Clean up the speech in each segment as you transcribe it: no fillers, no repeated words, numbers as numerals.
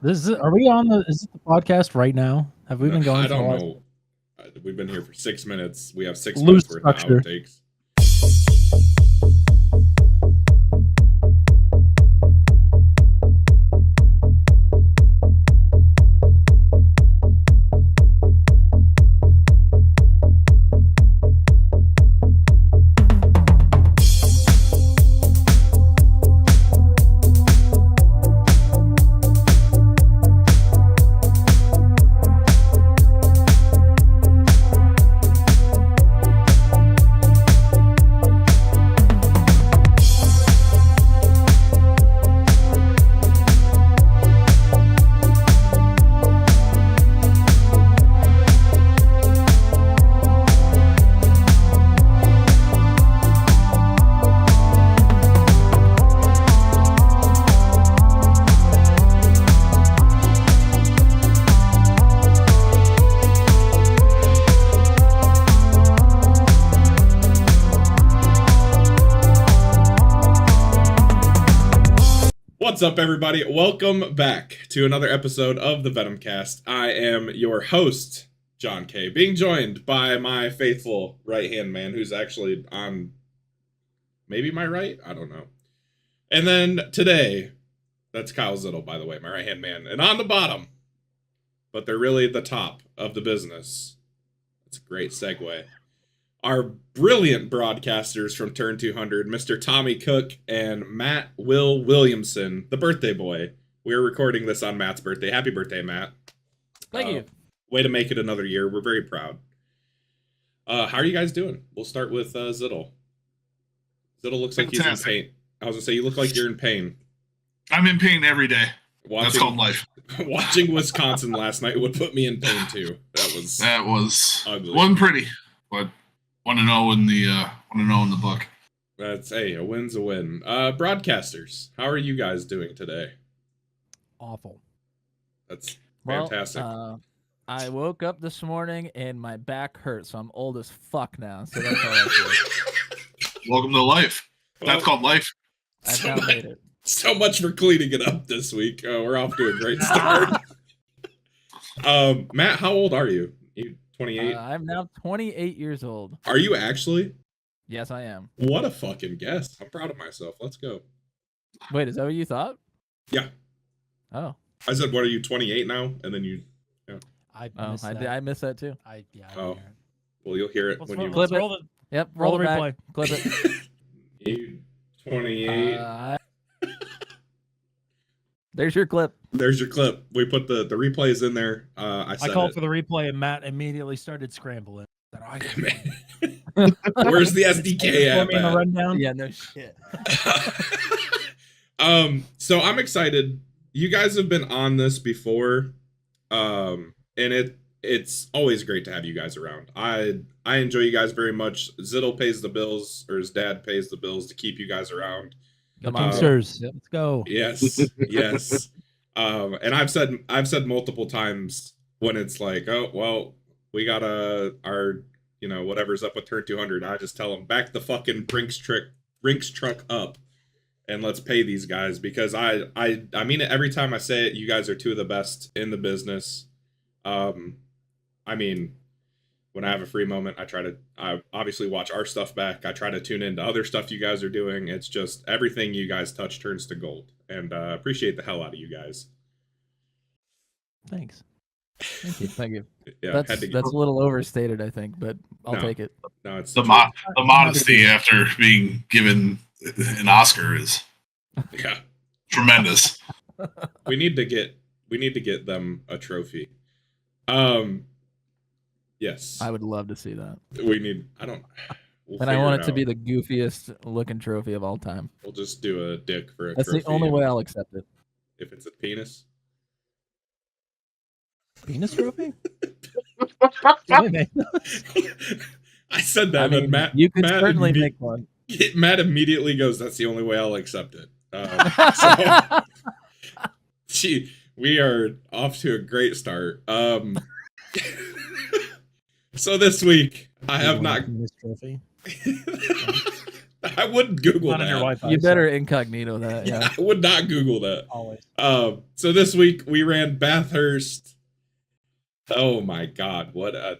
Are we on the? Is it the podcast right now? Have we been going? I don't know. We've been here for 6 minutes. We have 6 Loose minutes worth of structure. outtakes. What's up, everybody? Welcome back to another episode of the Venomcast. I am your host, John K., being joined by my faithful right-hand man, who's actually on maybe my right? I don't know. And then today, that's Kyle Zittle, by the way, my right-hand man. And on the bottom, but they're really the top of the business. That's a great segue. Our brilliant broadcasters from Turn 200, Mr. Tommy Cook and Matt Will Williamson, the birthday boy. We're recording this on Matt's birthday. Happy birthday, Matt. Thank you. Way to make it another year. We're very proud. How are you guys doing? We'll start with Zittle. Zittle looks like he's in pain. I was going to say, you look like you're in pain. I'm in pain every day. That's called life. Watching Wisconsin last night would put me in pain, too. That was ugly. Wasn't pretty, but... Want to know in the book. That's a win's a win. Broadcasters, how are you guys doing today? Awful. That's fantastic. I woke up this morning and my back hurts, so I'm old as fuck now. So that's all I feel. Welcome to life. That's called life. I've now made it. So much for cleaning it up this week. We're off to a great start. Matt, how old are you? 28? I'm now 28 years old. Are you actually? Yes, I am. What a fucking guess. I'm proud of myself. Let's go. Wait, is that what you thought? Yeah. Oh. I said, what are you, 28 now? And then you... Yeah. I missed that too. Well, you'll hear it when you... Clip it. Roll Yep, roll the replay. replay. Clip it. You 28... There's your clip. There's your clip. We put the replays in there. I called for the replay, and Matt immediately started scrambling. Where's the SDK at? Me in the rundown? Yeah, no shit. So I'm excited. You guys have been on this before, and it's always great to have you guys around. I enjoy you guys very much. Zittle pays the bills, or his dad pays the bills to keep you guys around. Come on, sirs. Let's go. Yes, yes. And I've said multiple times when it's like, oh well, we got our whatever's up with Turn 200. I just tell them back the fucking Brinks truck up, and let's pay these guys, because I mean it every time I say it. You guys are two of the best in the business. I mean, when I have a free moment, I obviously watch our stuff back. I try to tune into other stuff you guys are doing. It's just everything you guys touch turns to gold, and appreciate the hell out of you guys. Thanks. Thank you. Yeah, that's a little overstated, I think, but I'll take it. No, it's the modesty after being given an Oscar is tremendous. We need to get them a trophy. Yes. I would love to see that. I want it to be the goofiest looking trophy of all time. We'll just do a dick for a That's trophy. the only way I'll accept it. If it's a penis. Penis trophy? I said that, but Matt... You could certainly make one. Matt immediately goes, that's the only way I'll accept it. We are off to a great start. So this week, I have not... Penis trophy? I wouldn't Google Not on your that. Wi-Fi. You so better incognito that. Yeah, Yeah. I would not Google that. always. So this week we ran Bathurst. Oh my god, what a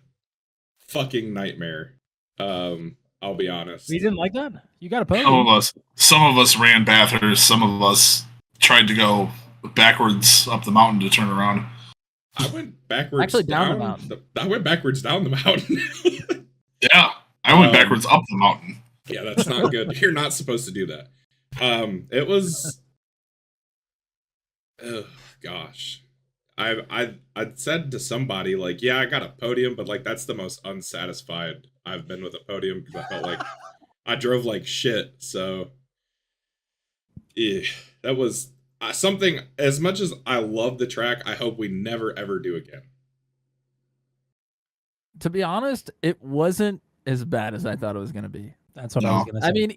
fucking nightmare. I'll be honest. You didn't like that? You got a Some podium. of us ran Bathurst. Some of us tried to go backwards up the mountain to turn around. I went backwards Actually, down the mountain. I went backwards down the mountain. Yeah, I went backwards up the mountain. Yeah, that's not good. You're not supposed to do that. It was. Oh gosh, I'd said to somebody like, yeah, I got a podium, but like that's the most unsatisfied I've been with a podium because I felt like I drove like shit. So, that was something. As much as I love the track, I hope we never ever do again. To be honest, it wasn't as bad as I thought it was going to be. That's what I was gonna say. I mean,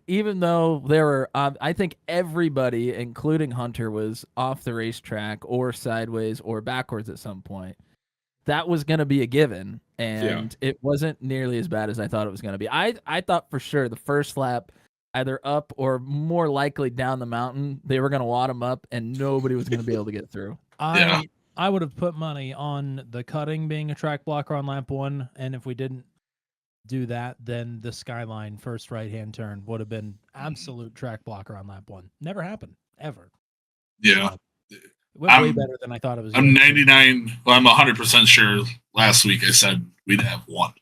even though there were, I think everybody, including Hunter, was off the racetrack or sideways or backwards at some point. That was going to be a given, and it wasn't nearly as bad as I thought it was going to be. I thought for sure the first lap, either up or more likely down the mountain, they were going to wad them up, and nobody was going to be able to get through. I would have put money on the cutting being a track blocker on lap 1, and if we didn't do that, then the Skyline first right-hand turn would have been absolute track blocker on lap 1. Never happened, ever. Yeah. It went way better than I thought it was. I'm 99. Well, I'm 100% sure. Last week I said we'd have one.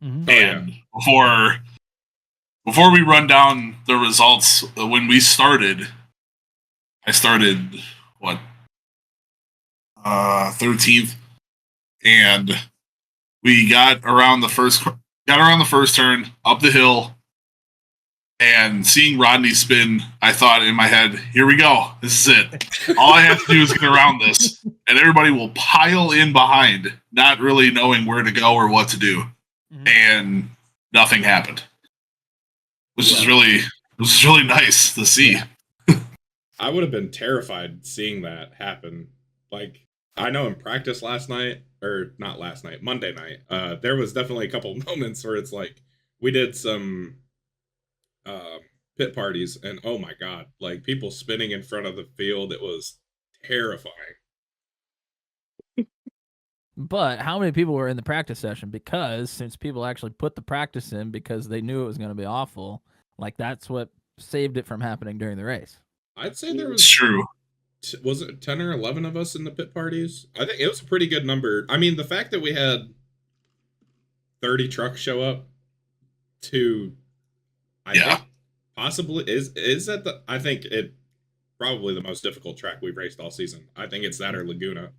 Mm-hmm. And before we run down the results, when we started, I started 13th, and we got around the first turn, up the hill, and seeing Rodney spin, I thought in my head, here we go. This is it. All I have to do is get around this, and everybody will pile in behind, not really knowing where to go or what to do. Mm-hmm. And nothing happened. Which is really nice to see. Yeah. I would have been terrified seeing that happen. Like, I know in practice Monday night, there was definitely a couple moments where it's like we did some pit parties, and oh my god, like people spinning in front of the field, it was terrifying. But how many people were in the practice session? Because since people actually put the practice in because they knew it was going to be awful, like that's what saved it from happening during the race. I'd say there was It's true. Was it 10 or 11 of us in the pit parties? I think it was a pretty good number. I mean, the fact that we had 30 trucks show up to, I think possibly is that the, I think it probably the most difficult track we've raced all season. I think it's that or Laguna.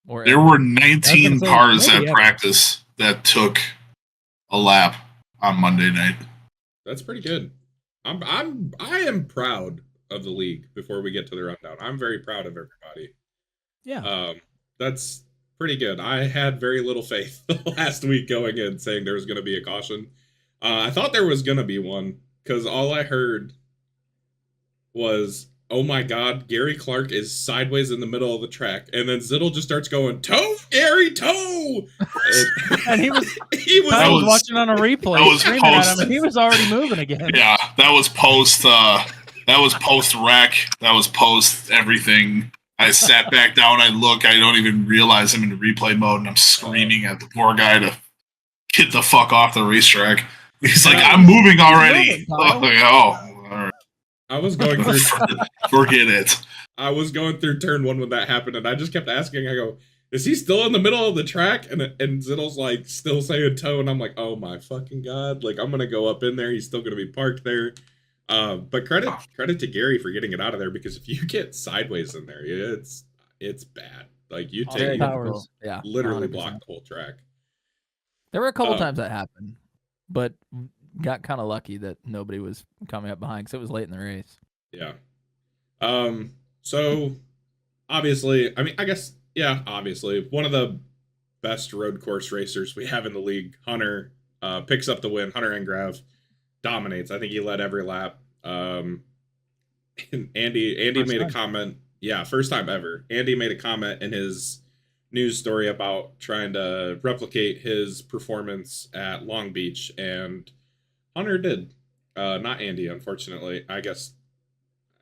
There were 19 cars at practice that took a lap on Monday night. That's pretty good. I am proud of the league before we get to the rundown. I'm very proud of everybody. Yeah. That's pretty good. I had very little faith last week going in saying there was going to be a caution. I thought there was going to be one because all I heard was, oh my god, Gary Clark is sideways in the middle of the track. And then Zittel just starts going, toe, Gary, toe! And he was I was watching on a replay. That was screaming at him, and he was already moving again. Yeah, that was post wreck. That was post everything. I sat back down, I look, I don't even realize I'm in replay mode, and I'm screaming at the poor guy to get the fuck off the racetrack. He's like, I'm moving already. All right. I was going through forget it. I was going through turn 1 when that happened, and I just kept asking, I go, is he still in the middle of the track? And Zittel's like still saying toe, and I'm like, oh my fucking god, like I'm gonna go up in there, he's still gonna be parked there. But credit to Gary for getting it out of there, because if you get sideways in there, it's bad. Like you take literally 100%. block the whole track. There were a couple times that happened, but got kind of lucky that nobody was coming up behind because it was late in the race. Yeah. So obviously, obviously one of the best road course racers we have in the league, Hunter, picks up the win. Hunter Engrav dominates. I think he led every lap. And Andy made a comment. Yeah, first time ever. Andy made a comment in his news story about trying to replicate his performance at Long Beach, and Hunter did. Not Andy, unfortunately. I guess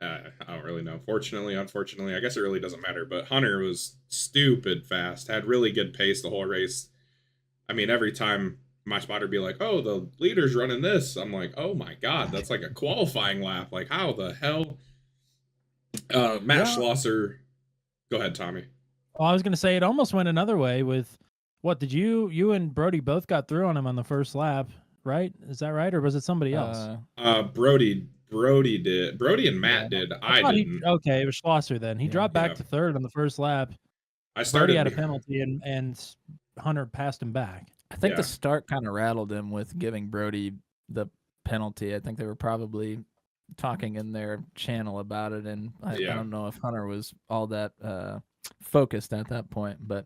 I don't really know. Fortunately, unfortunately, I guess it really doesn't matter. But Hunter was stupid fast, had really good pace the whole race. I mean, every time my spotter would be like, "Oh, the leader's running this," I'm like, "Oh my god, that's like a qualifying lap! Like, how the hell?" Matt Schlosser. Go ahead, Tommy. Well, I was going to say it almost went another way with what did you and Brody both got through on him on the first lap, right? Is that right, or was it somebody else? Brody did. Brody and Matt did. I didn't. Okay, it was Schlosser then. He dropped back to third on the first lap. I started. Brody had a penalty, and Hunter passed him back. I think the start kind of rattled him with giving Brody the penalty. I think they were probably talking in their channel about it, and I don't know if Hunter was all that focused at that point, but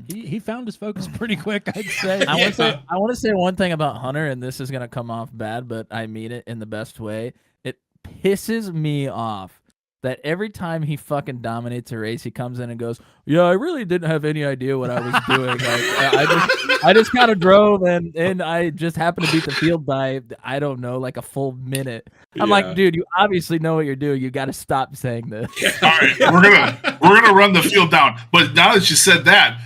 he found his focus pretty quick, I'd say. I want to say one thing about Hunter, and this is going to come off bad, but I mean it in the best way. It pisses me off that every time he fucking dominates a race, he comes in and goes, "Yeah, I really didn't have any idea what I was doing. Like, I just kind of drove, and I just happened to beat the field by, I don't know, like a full minute." I'm like, dude, you obviously know what you're doing. You got to stop saying this. All right, we're gonna run the field down. But now that you said that,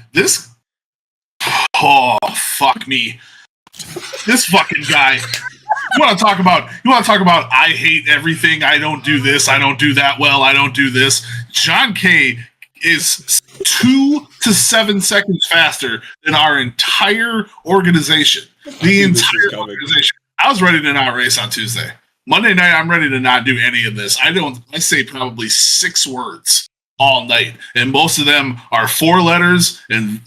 fuck me, this fucking guy. You want to talk about I hate everything. I don't do this. I don't do that well. I don't do this. John K is 2 to 7 seconds faster than our entire organization. The entire organization. I was ready to not race on Tuesday. Monday night, I'm ready to not do any of this. I say probably 6 words all night, and most of them are 4 letters, and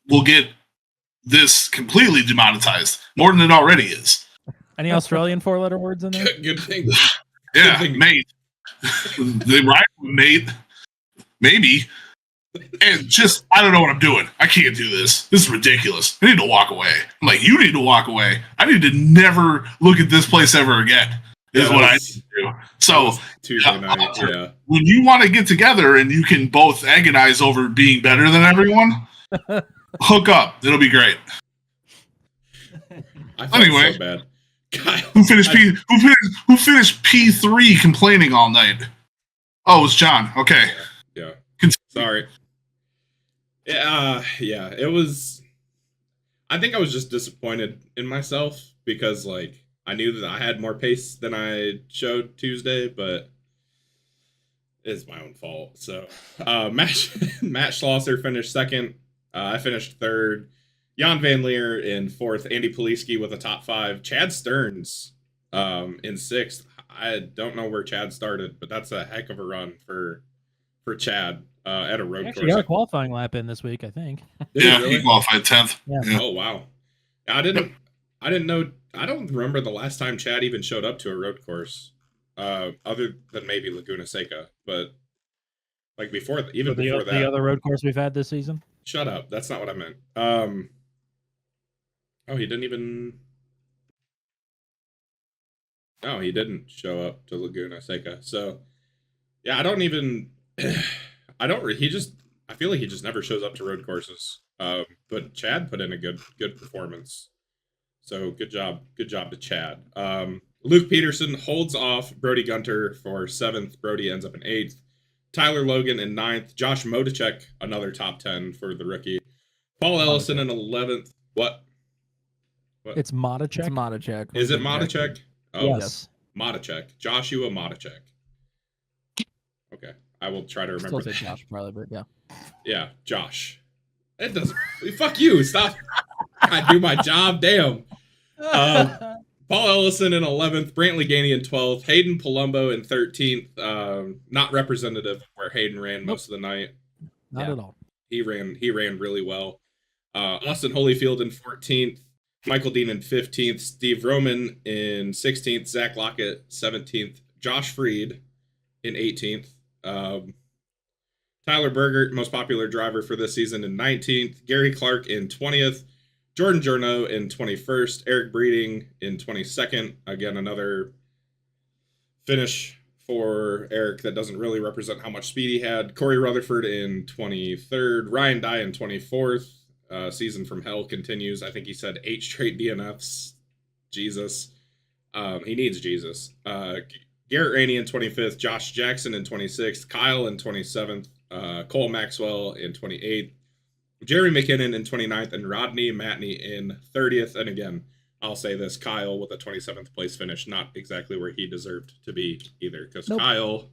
we'll get this completely demonetized more than it already is. Any Australian 4-letter words in there? Good thing. Yeah, mate. They rhyme with mate. Maybe. And just, I don't know what I'm doing. I can't do this. This is ridiculous. I need to walk away. I'm like, you need to walk away. I need to never look at this place ever again. Is what I need to do. So, Tuesday night, when you want to get together and you can both agonize over being better than everyone, hook up. It'll be great. Anyway. So bad. God, who finished P3 complaining all night? Oh, it was John. Okay. Yeah. Sorry. Yeah, it was. I think I was just disappointed in myself because, like, I knew that I had more pace than I showed Tuesday, but it's my own fault. So, Matt Schlosser finished second. I finished third. Jan Van Leer in fourth, Andy Poliski with a top 5, Chad Stearns in sixth. I don't know where Chad started, but that's a heck of a run for Chad at a road course. He got a qualifying lap in this week, I think. Yeah, he qualified 10th. Yeah. Oh wow, I didn't know. I don't remember the last time Chad even showed up to a road course, other than maybe Laguna Seca, but like before the other road course we've had this season. Shut up. That's not what I meant. Oh, he didn't even. No, he didn't show up to Laguna Seca. So, yeah, I don't even. He just. I feel like he just never shows up to road courses. But Chad put in a good performance. So good job to Chad. Luke Peterson holds off Brody Gunter for 7th. Brody ends up in 8th. Tyler Logan in 9th. Josh Modicek, another top 10 for the rookie. Paul Ellison in 11th. What? It's Modicek. It's Modicek. Is it Modicek? Oh, yes. Modicek. Joshua Modicek. Okay. I will try to remember. Still say Josh, probably, but yeah. Yeah, Josh. It doesn't. Fuck you. Stop. I do my job. Damn. Paul Ellison in 11th. Brantley Gainey in 12th. Hayden Palumbo in 13th. Not representative where Hayden ran most of the night. Not at all. He ran really well. Austin Holyfield in 14th. Michael Dean in 15th, Steve Roman in 16th, Zach Lockett 17th, Josh Freed in 18th, Tyler Bergert, most popular driver for this season, in 19th, Gary Clark in 20th, Jordan Journo in 21st, Eric Breeding in 22nd. Again, another finish for Eric that doesn't really represent how much speed he had. Corey Rutherford in 23rd, Ryan Dye in 24th. Season from hell continues. I think he said 8 straight DNFs. Jesus. He needs Jesus. Garrett Rainey in 25th, Josh Jackson in 26th, Kyle in 27th, Cole Maxwell in 28th, Jerry McKinnon in 29th, and Rodney Matney in 30th. And again, I'll say this, Kyle with a 27th place finish, not exactly where he deserved to be either, because Nope. Kyle,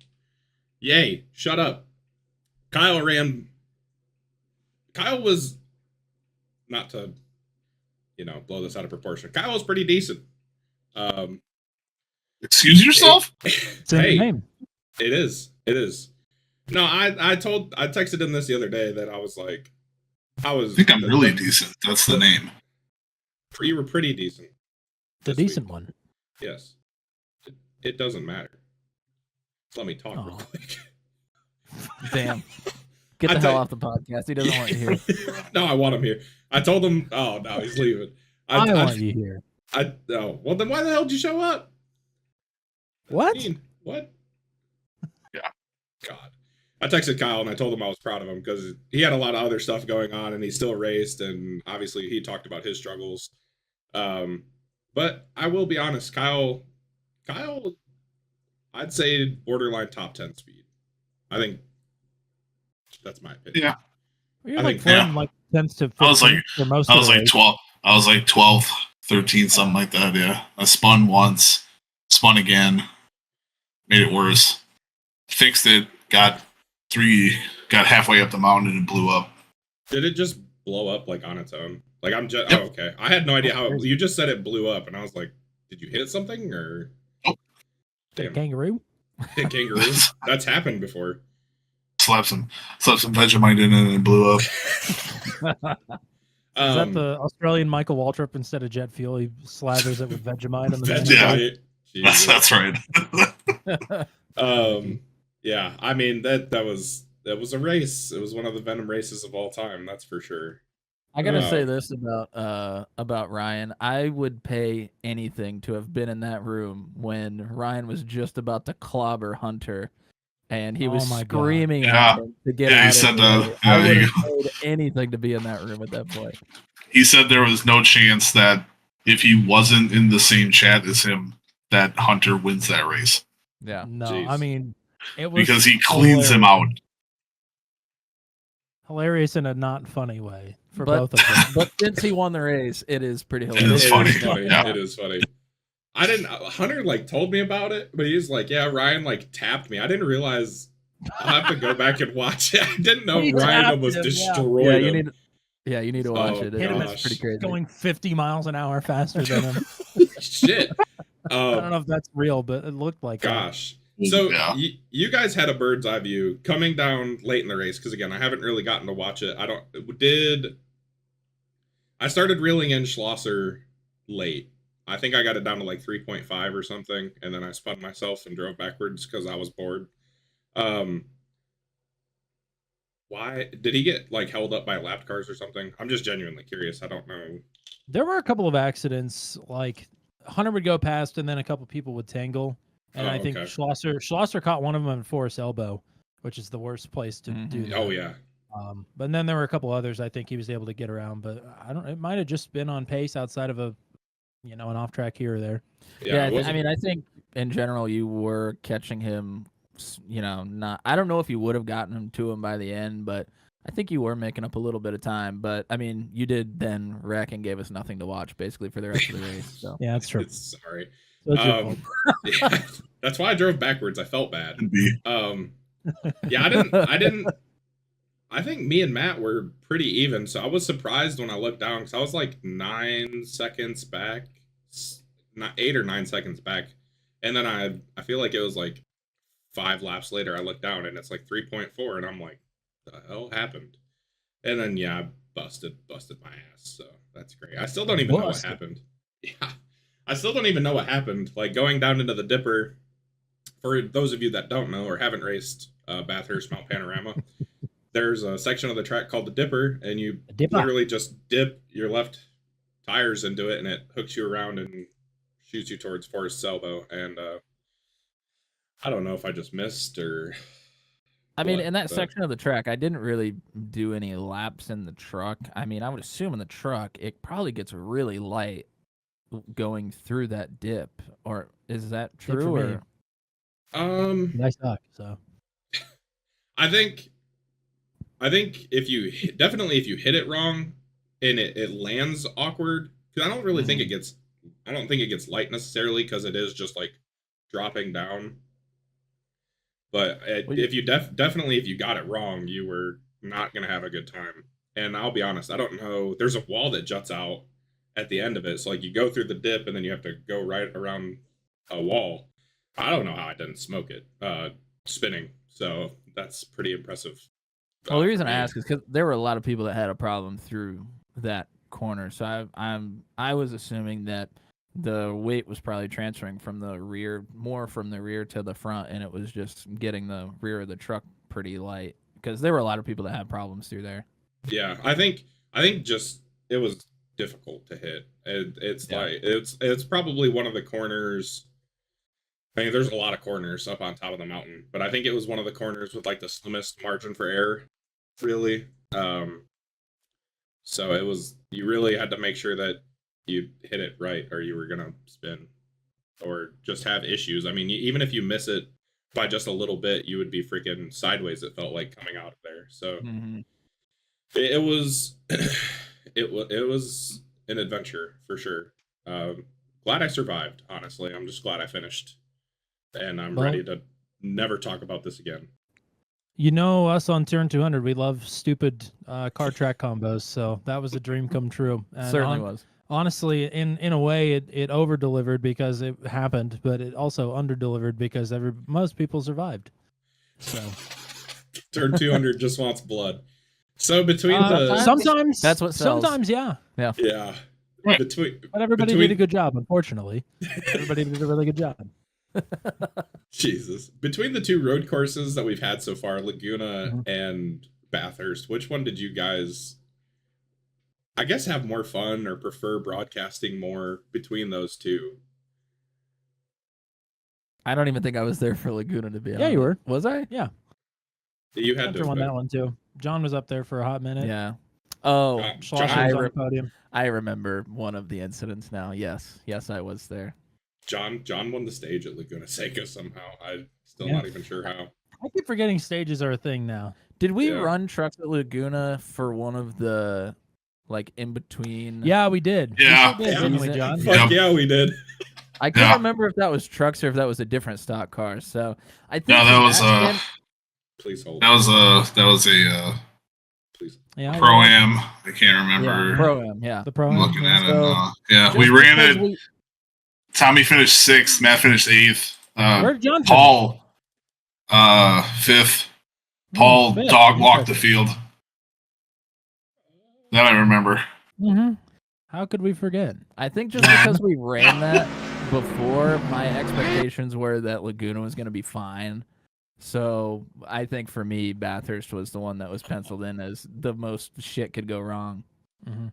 yay, shut up. Kyle was, not to, blow this out of proportion, Kyle was pretty decent. Excuse yourself? It's in the name. It is. No, I texted him this the other day that I think I'm really decent. That's the name. You were pretty decent. The this week. decent one. Yes. It doesn't matter. Just let me talk real Oh. quick. Damn. Get the hell off the podcast. He doesn't want you here. No, I want him here. I told him. Oh no, he's leaving. I want you here. Well, then why the hell did you show up? What? What? Yeah. God. I texted Kyle and I told him I was proud of him because he had a lot of other stuff going on and he still raced, and obviously he talked about his struggles. But I will be honest, Kyle, I'd say borderline top 10 speed. I think that's my opinion. Yeah. You're I like think- from like 10th to 15th I was like- for most I of was the like race. 12. I was like 12, 13, something like that. Yeah. I spun once, spun again, made it worse, fixed it, got halfway up the mountain and blew up. Did it just blow up like on its own? Like I'm just Yep. oh, okay. I had no idea how you just said it blew up, and I was like, did you hit something or? Nope. Damn, Kangaroo? hit kangaroo. That's happened before. Slapped some Vegemite in it and it blew up. Is that the Australian Michael Waltrip instead of jet fuel? He slathers it with Vegemite on the back. Vegemite. Jesus. That's right. Yeah. I mean that was a race. It was one of the Venom races of all time. That's for sure. I gotta say this about Ryan. I would pay anything to have been in that room when Ryan was just about to clobber Hunter, and he was Oh my God. screaming Yeah. at him to get Yeah, he out said of the that. way. Yeah, I there would you have paid anything to be in that room at that point. He said there was no chance that if he wasn't in the same chat as him, that Hunter wins that race Yeah. No, Jeez. I mean, it was because he cleans him out. hilarious in a not funny way for But- both of them. But since he won the race, it is pretty It hilarious. is funny. Yeah. It is funny. I didn't. Hunter told me about it, but he's like, yeah, Ryan tapped me. I didn't realize. I'll have to go back and watch it. I didn't know He Ryan tapped almost him, yeah. destroyed Yeah, him. you need to watch Oh, it. Hit him gosh. It's pretty crazy. going 50 miles an hour faster than him. Shit. I don't know if that's real, but it looked like that. Gosh. So Yeah. you guys had a bird's eye view coming down late in the race because again I haven't really gotten to watch it. I started reeling in Schlosser late. I think I got it down to 3.5 or something, and then I spun myself and drove backwards because I was bored. Why did he get held up by lapped cars or something? I'm just genuinely curious. I don't know. There were a couple of accidents, Hunter would go past and then a couple people would tangle. And Oh, I think okay. Schlosser caught one of them in Forest Elbow, which is the worst place to do Mhm. that. Oh yeah. But then there were a couple others I think he was able to get around, but it might have just been on pace outside of an off track here or there. Yeah, it wasn't- I think in general you were catching him. Not. I don't know if you would have gotten him to him by the end, but I think you were making up a little bit of time. But I mean, you did then wreck and gave us nothing to watch basically for the rest of the race. So Yeah, that's true. Sorry. That's your fault. Yeah, that's why I drove backwards. I felt bad. Could be. Yeah, I didn't. I think me and Matt were pretty even, so I was surprised when I looked down because I was 9 seconds back, not 8 or 9 seconds back, and then I feel like it was 5 laps later. I looked down and it's 3.4, and I'm like, the hell happened? And then yeah, I busted my ass. So that's great. I still don't even know what Busted. happened. Yeah, I still don't even know what happened. Going down into the Dipper. For those of you that don't know or haven't raced Bathurst Mount Panorama, there's a section of the track called the Dipper, and you Dipper. literally just dip your left tires into it, and it hooks you around and shoots you towards Forest Elbow. And I don't know if I just missed or. I mean, what, in that but- section of the track, I didn't really do any laps in the truck. I mean, I would assume in the truck it probably gets really light going through that dip, or is that Except true? for me. Or I suck. So I think if you definitely if you hit it wrong and it lands awkward, because I don't really think it gets, I don't think it gets light necessarily because it is just like dropping down. But if you definitely if you got it wrong, you were not gonna have a good time. And I'll be honest, I don't know. There's a wall that juts out at the end of it, so like you go through the dip and then you have to go right around a wall. I don't know how I didn't smoke it spinning. So that's pretty impressive. Well, the reason for I me. ask is because there were a lot of people that had a problem through that corner. So I was assuming that the weight was probably transferring from the rear, more from the rear to the front, and it was just getting the rear of the truck pretty light. Because there were a lot of people that had problems through there. Yeah, I think just it was difficult to hit. It's Yeah. like it's probably one of the corners. I mean, there's a lot of corners up on top of the mountain, but I think it was one of the corners with like the slimmest margin for error, really. So it was, you really had to make sure that you hit it right, or you were gonna spin, or just have issues. I mean, even if you miss it by just a little bit, you would be freaking sideways. It felt like coming out of there. So it was it was an adventure for sure. Glad I survived. Honestly, I'm just glad I finished, and I'm Well- ready to never talk about this again. you know us on Turn 200, we love stupid car track combos. So that was a dream come true. And Certainly was. Honestly, in a way, it over delivered because it happened, but it also under delivered because most people survived. So Turn 200 just wants blood. So between sometimes That's what sells. sometimes, yeah. yeah, Right. between But everybody between, did a good job. Unfortunately, everybody did a really good job. Jesus, between the two road courses that we've had so far, Laguna Mhm. and Bathurst, which one did you guys, I guess, have more fun or prefer broadcasting more between those two? I don't even think I was there for Laguna, to be honest. Yeah, you were. Was I? Yeah, You had Hunter to won have that one too. John was up there for a hot minute. Yeah. Oh, Schlosser John, was I on re- the podium. I remember one of the incidents now. Yes, I was there. John won the stage at Laguna Seca somehow. I'm still Yeah. not even sure how. I keep forgetting stages are a thing now. Did we Yeah. run trucks at Laguna for one of the, like, in between? Yeah, we did. Yeah. We sure did, didn't we, John? Fuck yeah, we did. I can't Yeah. remember if that was trucks or if that was a different stock car. So I think No, that was stand- Please hold. that was a Please. Yeah, pro am. I can't remember. yeah, pro-am, yeah. the pro. I'm looking at it. So, Yeah, Just we ran because it. we- Tommy finished 6th. Matt finished 8th. Where did John finish? Paul, 5th. Paul fifth. dog walked the Interesting. field. That I remember. Mhm. How could we forget? I think just because we ran that before, my expectations were that Laguna was going to be fine. So I think for me, Bathurst was the one that was penciled in as the most shit could go wrong. Mhm.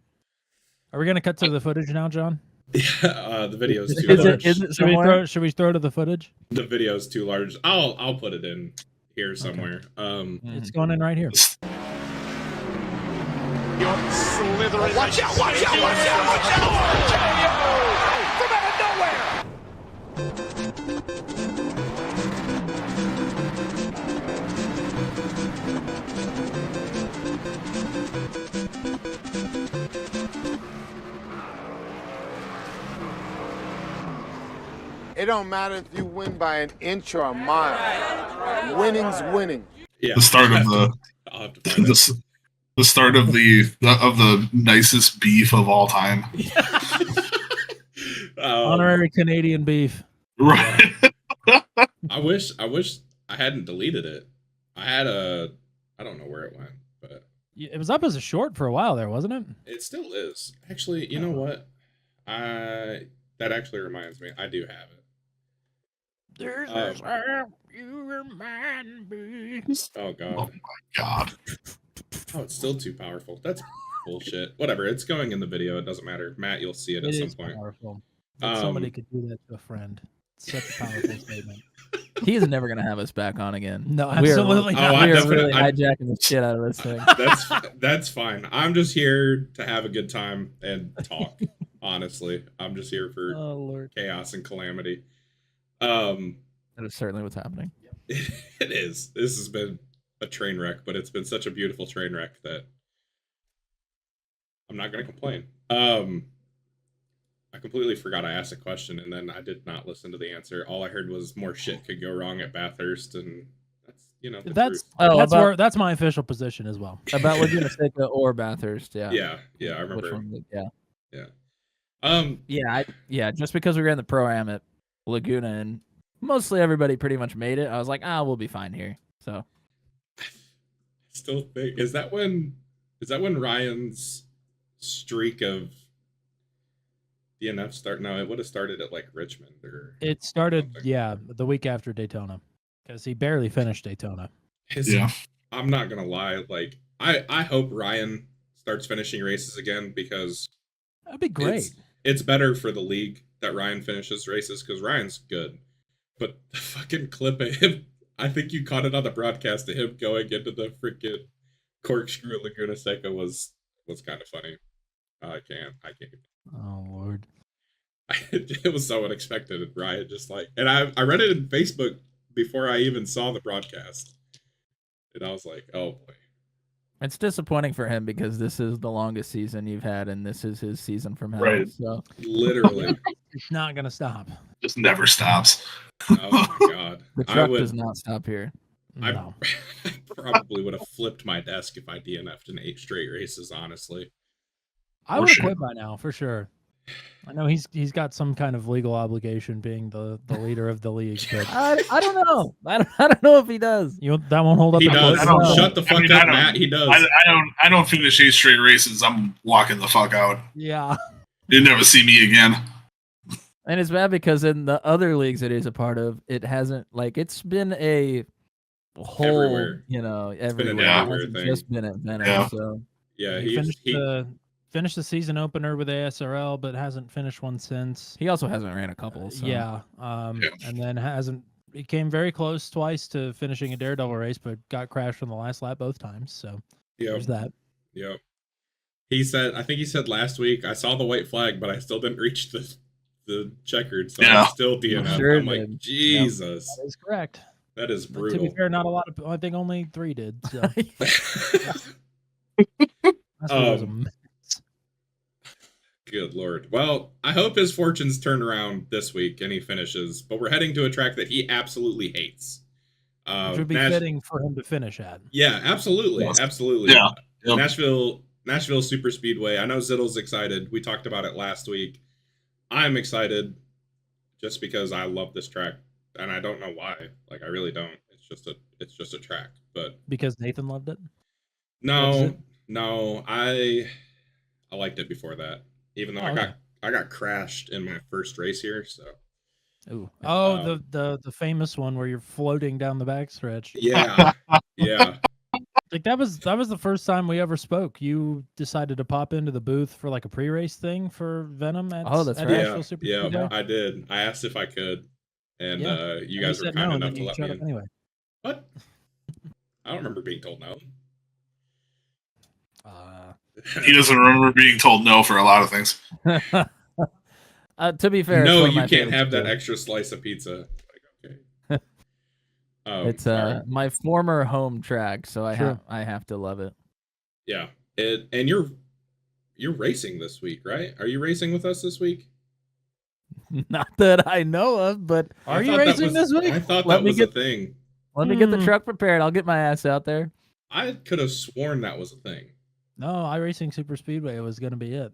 Are we gonna cut to the footage now, John? The video's too Is large. it Should we somewhere? throw to the footage? The video's too large. I'll put it in here somewhere. It's going in right here. Watch out, watch out, watch out, watch out! From out of nowhere! It don't matter if you win by an inch or a mile. Winning's winning. Yeah. The start of the I'll have to find it. the start of the nicest beef of all time. Honorary Canadian beef. Right. I wish I hadn't deleted it. I don't know where it went, but It was up as a short for a while there, wasn't it? it still is. Actually, you know what? That actually reminds me. I do have it. You remind me. Oh god. Oh my god. Oh, it's still too powerful. That's bullshit. Whatever. It's going in the video. It doesn't matter. Matt, you'll see it at It some is point. powerful. That somebody Um, could do that to a friend. Such a powerful statement. He is never going to have us back on again. No, We are- absolutely Oh, not. I We are definitely- really I- hijacking the shit out of this thing. That's fine. I'm just here to have a good time and talk. Honestly, I'm just here for Oh Lord. chaos and calamity. Um, That is certainly what's happening. it is. This has been a train wreck, but it's been such a beautiful train wreck that I'm not going to complain. I completely forgot I asked a question, and then I did not listen to the answer. All I heard was more shit could go wrong at Bathurst, and that's the That's truth. that's my official position as well. About Laguna Seca or Bathurst, yeah. Yeah, I remember. Which one? Yeah. Yeah. Just because we ran the pro-am at Laguna and mostly everybody pretty much made it, I was like, we'll be fine here. So Still think is that when Ryan's streak of DNF start? No, it would have started at like Richmond or It started, something. the week after Daytona, because he barely finished Daytona. I'm not gonna lie, like I hope Ryan starts finishing races again because That'd be great. It's better for the league that Ryan finishes races because Ryan's good. But the fucking clip of him, I think you caught it on the broadcast of him going into the freaking corkscrew at Laguna Seca was kind of funny. I can't. Oh Lord. It was so unexpected, and Ryan just like, and I read it in Facebook before I even saw the broadcast, and I was like, oh boy. it's disappointing for him because this is the longest season you've had, and this is his season from hell. Right. So Literally. It's not gonna stop. Just never stops. Oh my god. the truck does not stop here. No. I probably would have flipped my desk if I DNF'd in 8 straight races, honestly. I would have quit by now for sure. I know he's got some kind of legal obligation being the leader of the league, but I don't know. I don't know if he does. That won't hold up. He in does. court. Shut the fuck up, Matt. He does. I don't finish 8 straight races. I'm walking the fuck out. Yeah. You'll never see me again. And it's bad because in the other leagues that he's a part of, it hasn't it's been a whole Everywhere. everywhere. Been an It everywhere hasn't thing. just been at Venom. Yeah. So Yeah, he finished the season opener with ASRL, but hasn't finished one since. he also hasn't ran a couple. So. Yeah. And then he came very close twice to finishing a Daredevil race, but got crashed on the last lap both times. So there's that. Yep. I think he said last week, I saw the white flag, but I still didn't reach the checkered, so I'm still DNF. Sure I'm like, Jesus. That is correct. That is But brutal. to be fair, not a lot of. I think only 3 did. So that's Good Lord. Well, I hope his fortunes turn around this week and he finishes, but we're heading to a track that he absolutely hates. which would be fitting for him to finish at. Yeah, absolutely. Yes. Absolutely. Yeah. Yep. Nashville Super Speedway. I know Zittle's excited. We talked about it last week. I'm excited just because I love this track, and I don't know why. Like, I really don't. It's just a track. But Because Nathan loved it. no, I liked it before that. Even though I got crashed in my first race here. So. Ooh. Oh, the famous one where you're floating down the backstretch. Yeah. Yeah. Like that was the first time we ever spoke. You decided to pop into the booth for like a pre-race thing for Venom at that's right. Nashville Super Yeah, Speedway. I did. I asked if I could, and you guys were said kind no, enough and to then let you me showed in. up anyway. What? I don't remember being told no. He doesn't remember being told no for a lot of things. To be fair, No, it's one of you my can't have that favorites, extra slice of pizza. Like, okay. Oh, it's sorry. my former home track, so I Sure. have to love it. Yeah. And you're racing this week, right? Are you racing with us this week? Not that I know of, but I Are you thought that racing was- this week? I thought Let that me was get- a thing. let me get the truck prepared. I'll get my ass out there. I could have sworn that was a thing. No, iRacing Super Speedway was going to be it.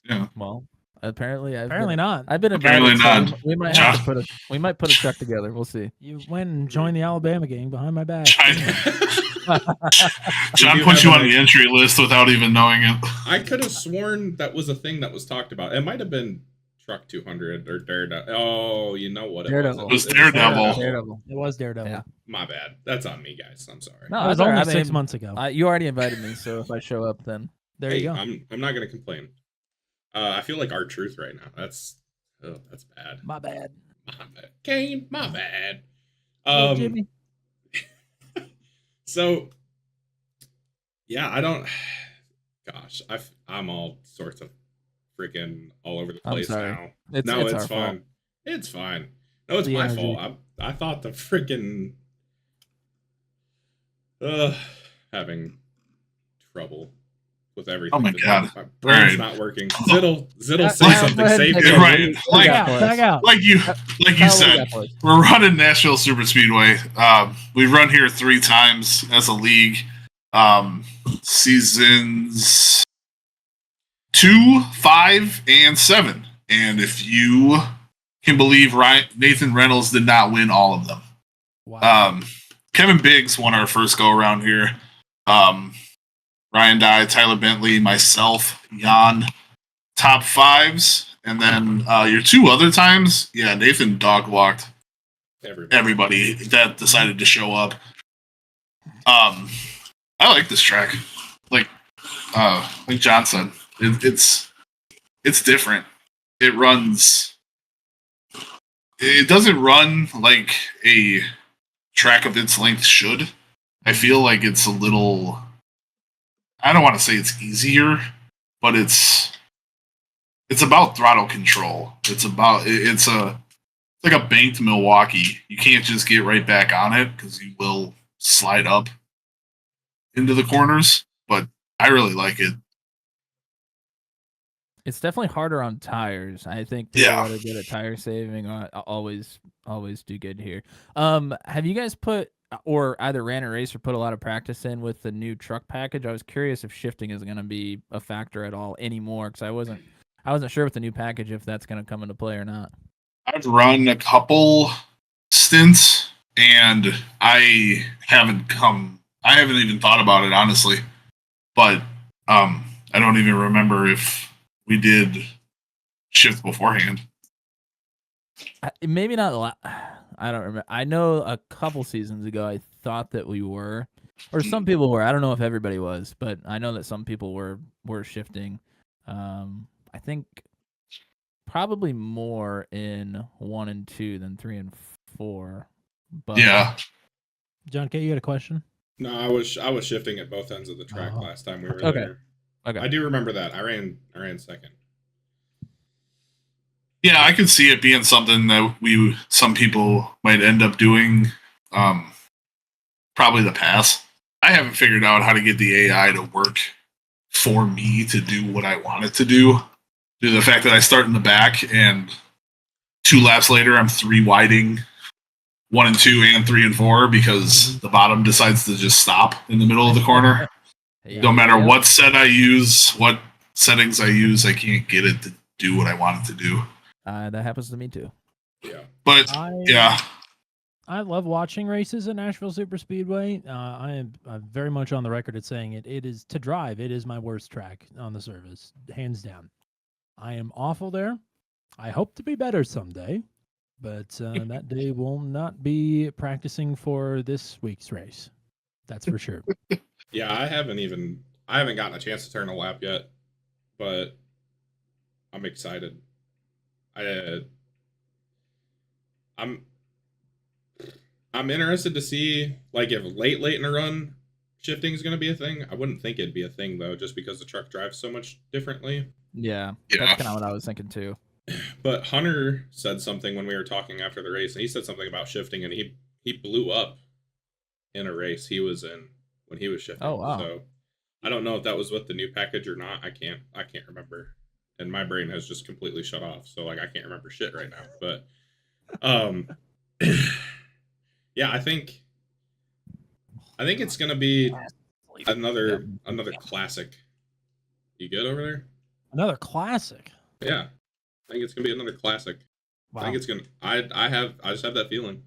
Yeah. Well, apparently Not. I've been Apparently invited. not. So we might have to put a truck together. We'll see. You went and joined the Alabama gang behind my back. John put you on the entry list without even knowing it. I could have sworn that was a thing that was talked about. It might have been Truck 200 or Daredevil. Oh, you know what? Daredevil. It was Daredevil. Daredevil. It was Daredevil. Yeah. My bad. That's on me, guys. I'm sorry. No, That was that's all only right. I 6 mean, months ago. You already invited me, so if I show up, then There Hey, you go. I'm not gonna complain. I feel like R-Truth right now. That's bad. My bad. My bad. Kane, my bad. Oh, Jimmy. So yeah, I don't. Gosh, I'm all sorts of freaking all over the I'm place sorry. now. It's No, our it's fault. fine. It's fine. No, it's The my energy. fault. I thought the freaking having trouble with everything. Oh my today. God. My brain's All right. not working. Zittle, say Kyle, go something. ahead and Save take me. over. Right. What do you Like, got for us? Tag out. like you Kyle, said, what do you got for us? we're running Nashville Super Speedway. We've run here 3 times as a league. Seasons 2, 5, and 7. And if you can believe, Nathan Reynolds did not win all of them. Wow. Kevin Biggs won our first go around here. Ryan Dye, Tyler Bentley, myself, Jan, top 5s. And then your 2 other times, Nathan dog walked everybody that decided to show up. I like this track. Like John said, it's different. It runs. It doesn't run like a track of its length should. I feel like it's a little. I don't want to say it's easier, but it's about throttle control. It's like a banked Milwaukee. You can't just get right back on it because you will slide up into the corners. But I really like it. It's definitely harder on tires. I think people that are good at tire saving always do good here. Have you guys put or either ran a race or put a lot of practice in with the new truck package? I was curious if shifting is going to be a factor at all anymore because I wasn't sure with the new package if that's going to come into play or not. I've run a couple stints and I haven't even thought about it honestly. But I don't even remember if we did shift beforehand. Maybe not. I don't remember. I know a couple seasons ago I thought that we were, or some people were. I don't know if everybody was, but I know that some people were shifting. I think probably more in 1 and 2 than 3 and 4. But Yeah. John K, you had a question? No, I was shifting at both ends of the track last time we were there. Okay. I do remember that. I ran second. Yeah, I could see it being something that some people might end up doing. Probably the pass. I haven't figured out how to get the AI to work for me to do what I want it to do. Due to the fact that I start in the back and 2 laps later I'm 3 widing 1 and 2 and 3 and 4 because the bottom decides to just stop in the middle of the corner. No matter what set I use, what settings I use, I can't get it to do what I want it to do. That happens to me too. Yeah. But I love watching races at Nashville Super Speedway. I'm very much on the record at saying it is to drive. It is my worst track on the service, hands down. I am awful there. I hope to be better someday, but that day will not be practicing for this week's race. That's for sure. Yeah, I haven't gotten a chance to turn a lap yet, but I'm excited. I'm interested to see like if late in a run shifting is going to be a thing. I wouldn't think it'd be a thing though, just because the truck drives so much differently. Yeah, that's kind of what I was thinking too. But Hunter said something when we were talking after the race, and he said something about shifting, and he blew up in a race he was in when he was shifting. Oh wow! So I don't know if that was with the new package or not. I can't remember, and my brain has just completely shut off. So like I can't remember shit right now. But yeah, I think it's gonna be another classic. You good over there? Another classic. Yeah, I think it's gonna be another classic. Wow. I think it's gonna. I just have that feeling.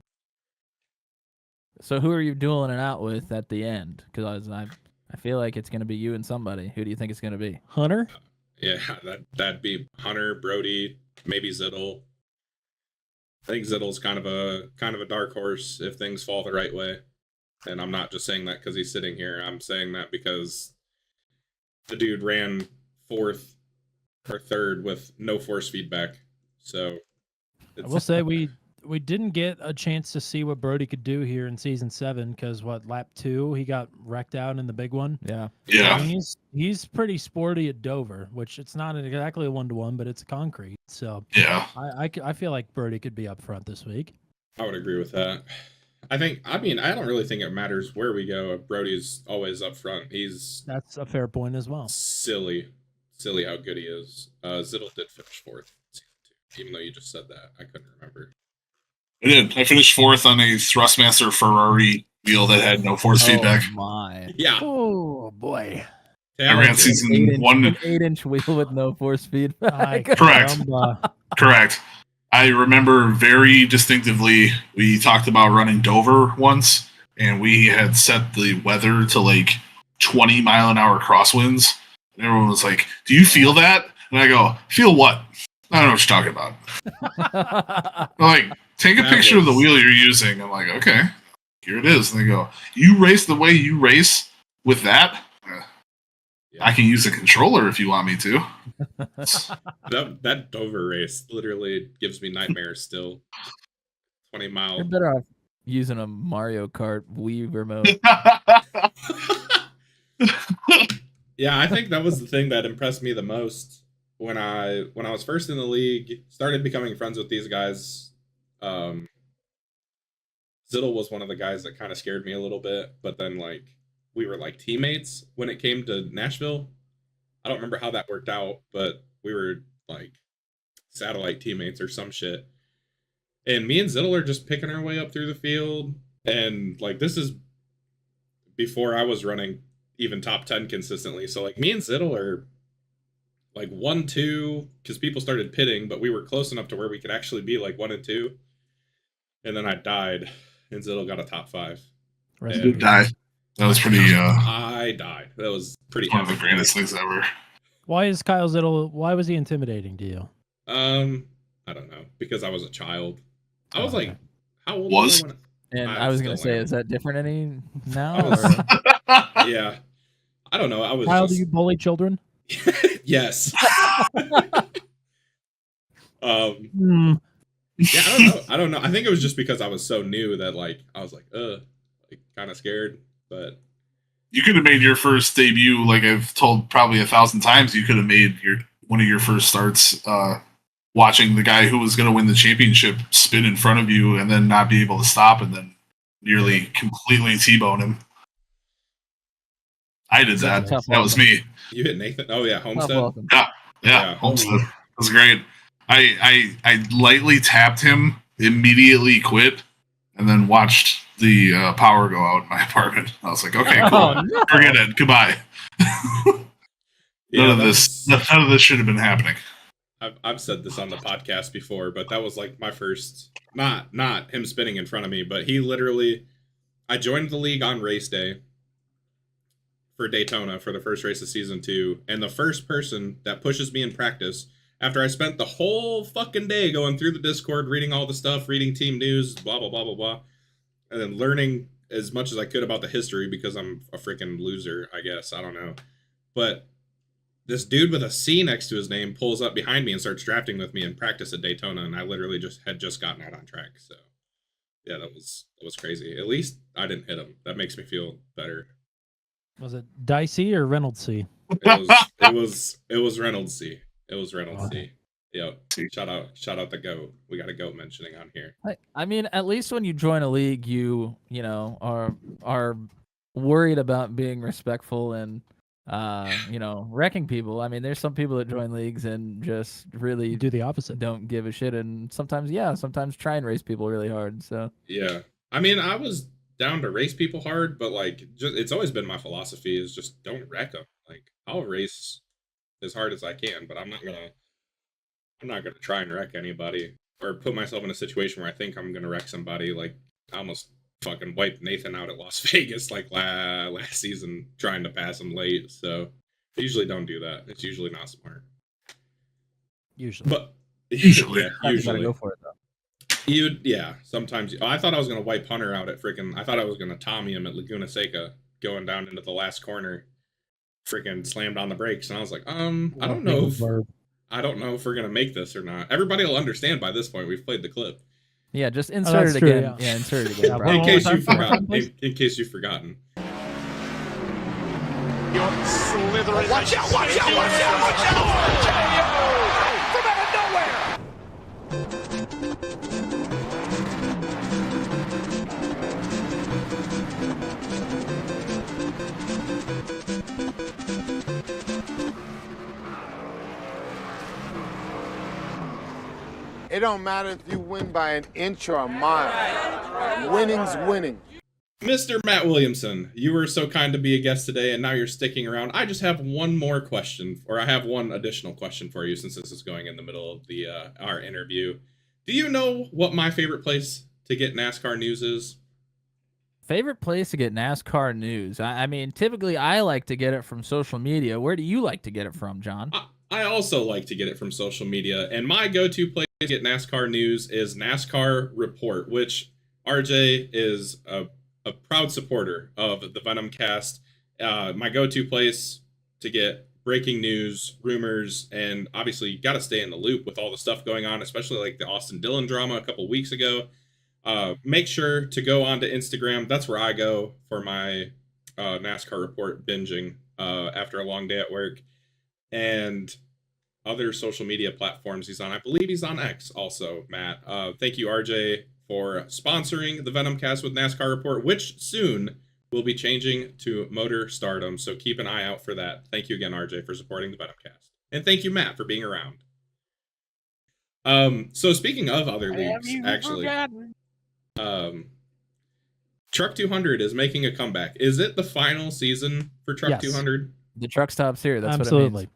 So who are you dueling it out with at the end? Because I feel like it's gonna be you and somebody. Who do you think it's gonna be? Hunter? Yeah, that'd be Hunter, Brody, maybe Zittle. I think Zittle's kind of a dark horse if things fall the right way. And I'm not just saying that because he's sitting here. I'm saying that because the dude ran 4th or 3rd with no force feedback. So I will say we we didn't get a chance to see what Brody could do here in season 7 because lap 2 he got wrecked out in the big one. Yeah. Yeah. I mean, he's pretty sporty at Dover, which it's not exactly a 1-to-1, but it's concrete. So Yeah. I feel like Brody could be up front this week. I would agree with that. I don't really think it matters where we go. Brody's always up front. That's a fair point as well. Silly how good he is. Zittel did finish 4th, even though you just said that. I couldn't remember. I did. I finished 4th on a Thrustmaster Ferrari wheel that had no force feedback. Oh my. Yeah. Oh boy. I ran season 1. An 8-inch wheel with no force feedback. Correct. Correct. I remember very distinctively we talked about running Dover once, and we had set the weather to like 20-mile-an-hour crosswinds. And everyone was like, "Do you feel that?" And I go, "Feel what? I don't know what you're talking about." They're like, "Take a picture of the wheel you're using." I'm like, "Okay, here it is." And they go, "You race the way you race with that? I can use a controller if you want me to." That Dover race literally gives me nightmares still. 20 You're miles. better off using a Mario Kart Wii remote. Yeah, I think that was the thing that impressed me the most when I was first in the league, started becoming friends with these guys. Zittel was one of the guys that kind of scared me a little bit, but then like we were like teammates when it came to Nashville. I don't remember how that worked out, but we were like satellite teammates or some shit. And me and Zittel are just picking our way up through the field. And like this is before I was running even top 10 consistently. So like me and Zittel are like 1-2 because people started pitting, but we were close enough to where we could actually be like 1 and 2. And then I died, and Zittel got a top 5. You died. That was pretty. I died. That was pretty. One of the greatest things ever. Why is Kyle Zittel? Why was he intimidating to you? I don't know, because I was a child. I was like, how old was? I? And I was gonna say, is that different any now? Yeah, I don't know. I was. Kyle, do you bully children? Yes. Yeah, I don't know. I think it was just because I was so new that like I was like kind of scared. But you could have made your first debut, like I've told probably 1,000 times. You could have made one of your first starts watching the guy who was going to win the championship spin in front of you and then not be able to stop and then nearly completely T-bone him. I did that. That was me. You hit Nathan. Oh yeah, Homestead. Yeah, Homestead. That was great. I lightly tapped him, immediately quit, and then watched the power go out in my apartment. I was like, okay, cool. No. Forget it. Goodbye. None of this should have been happening. I've said this on the podcast before, but that was like my first, not him spinning in front of me, but he literally, I joined the league on race day for Daytona for the first race of season 2, and the first person that pushes me in practice, after I spent the whole fucking day going through the Discord, reading all the stuff, reading team news, blah, blah, blah, blah, blah, and then learning as much as I could about the history because I'm a freaking loser, I guess. I don't know. But this dude with a C next to his name pulls up behind me and starts drafting with me in practice at Daytona, and I literally had just gotten out on track. So, yeah, that was crazy. At least I didn't hit him. That makes me feel better. Was it Dicey or Reynolds C? It was Reynolds C. It was Reynolds C. Yo, shout out the GOAT. We got a GOAT mentioning on here. I mean, at least when you join a league, you know are worried about being respectful and wrecking people. I mean, there's some people that join leagues and just really do the opposite. Don't give a shit, and sometimes try and race people really hard. So yeah, I mean, I was down to race people hard, but like, it's always been my philosophy is just don't wreck them. Like, I'll race as hard as I can, but I'm not gonna try and wreck anybody or put myself in a situation where I think I'm gonna wreck somebody. Like, I almost fucking wiped Nathan out at Las Vegas like last season trying to pass him late. So I usually don't do that. It's usually not smart. Usually, but usually, you gotta go for it though. Sometimes. I thought I was gonna wipe Hunter out at I thought I was gonna Tommy him at Laguna Seca going down into the last corner. Freaking slammed on the brakes, and I was like, I don't know if we're gonna make this or not. Everybody will understand by this point. We've played the clip. Yeah, just insert that's it true, again. yeah. Yeah, insert it again. Yeah, bro. In One case more you time, forgot. please. In case you've forgotten. You're slithering. Watch out! Watch out! Watch out! Watch out! From out of nowhere. It don't matter if you win by an inch or a mile. Winning's winning. Mr. Matt Williamson, you were so kind to be a guest today, and now you're sticking around. I just have one more question, or I have one additional question for you, since this is going in the middle of the our interview. Do you know what my favorite place to get NASCAR news is? Favorite place to get NASCAR news? I mean, typically I like to get it from social media. Where do you like to get it from, John? I also like to get it from social media, and my go-to place to get NASCAR news is NASCAR Report, which RJ is a proud supporter of the Venomcast. My go-to place to get breaking news, rumors, and obviously you got to stay in the loop with all the stuff going on, especially like the Austin Dillon drama a couple weeks ago. Make sure to go onto Instagram. That's where I go for my NASCAR Report binging after a long day at work. And other social media platforms he's on. I believe he's on X also, Matt. Thank you, RJ, for sponsoring the Venomcast with NASCAR Report, which soon will be changing to Motor Stardom. So keep an eye out for that. Thank you again, RJ, for supporting the Venomcast. And thank you, Matt, for being around. So speaking of other leagues, actually, Truck 200 is making a comeback. Is it the final season for Truck Yes. 200? The truck stops here. That's Absolutely. what it means.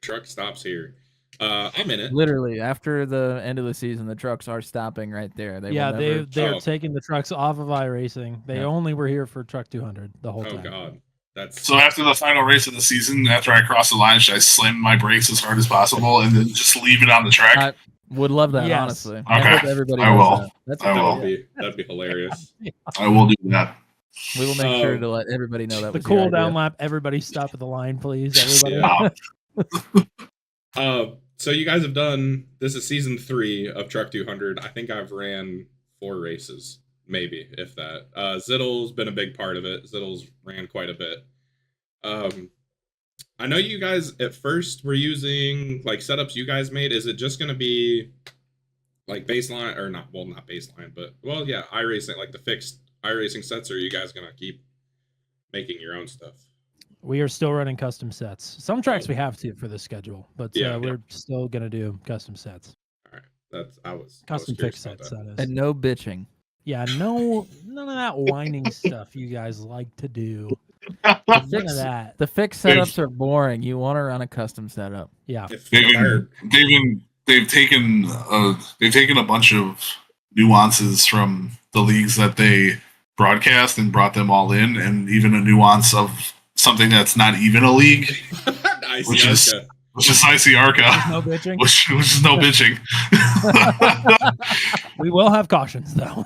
Truck stops here. I'm in it. Literally, after the end of the season, the trucks are stopping right there. They Yeah, will never... they're Oh. taking the trucks off of iRacing. They Yeah. only were here for Truck 200 the whole Oh time. God, that's So after the final race of the season, after I cross the line, should I slam my brakes as hard as possible and then just leave it on the track? I would love that, Yes. honestly. I Okay, hope everybody I does will. that. That's I a good will. idea. that'd be hilarious. I will do that. We will make sure to let everybody know that The was your cool down idea. lap. Everybody stop at the line, please. Everybody. Yeah. So you guys have done, this is season 3 of Truck 200. I think I've ran 4 races, maybe, if that. Zittle's been a big part of it. Zittle's ran quite a bit. I know you guys at first were using like setups you guys made. Is it just going to be like baseline, or not, well, not baseline, but well, yeah, iRacing, like the fixed iRacing sets, or are you guys going to keep making your own stuff? We are still running custom sets. Some tracks we have to for the schedule, but Yeah. we're still gonna do custom sets. All right, I was Custom curious fix about sets, that. that is. And no bitching. Yeah, none of that whining stuff you guys like to do. The None of fix, that. the fixed setups are boring. You want to run a custom setup. Yeah. If They've taken a bunch of nuances from the leagues that they broadcast and brought them all in, and even a nuance of something that's not even a league, which is IC Arca, No bitching. which is no bitching. We will have cautions though.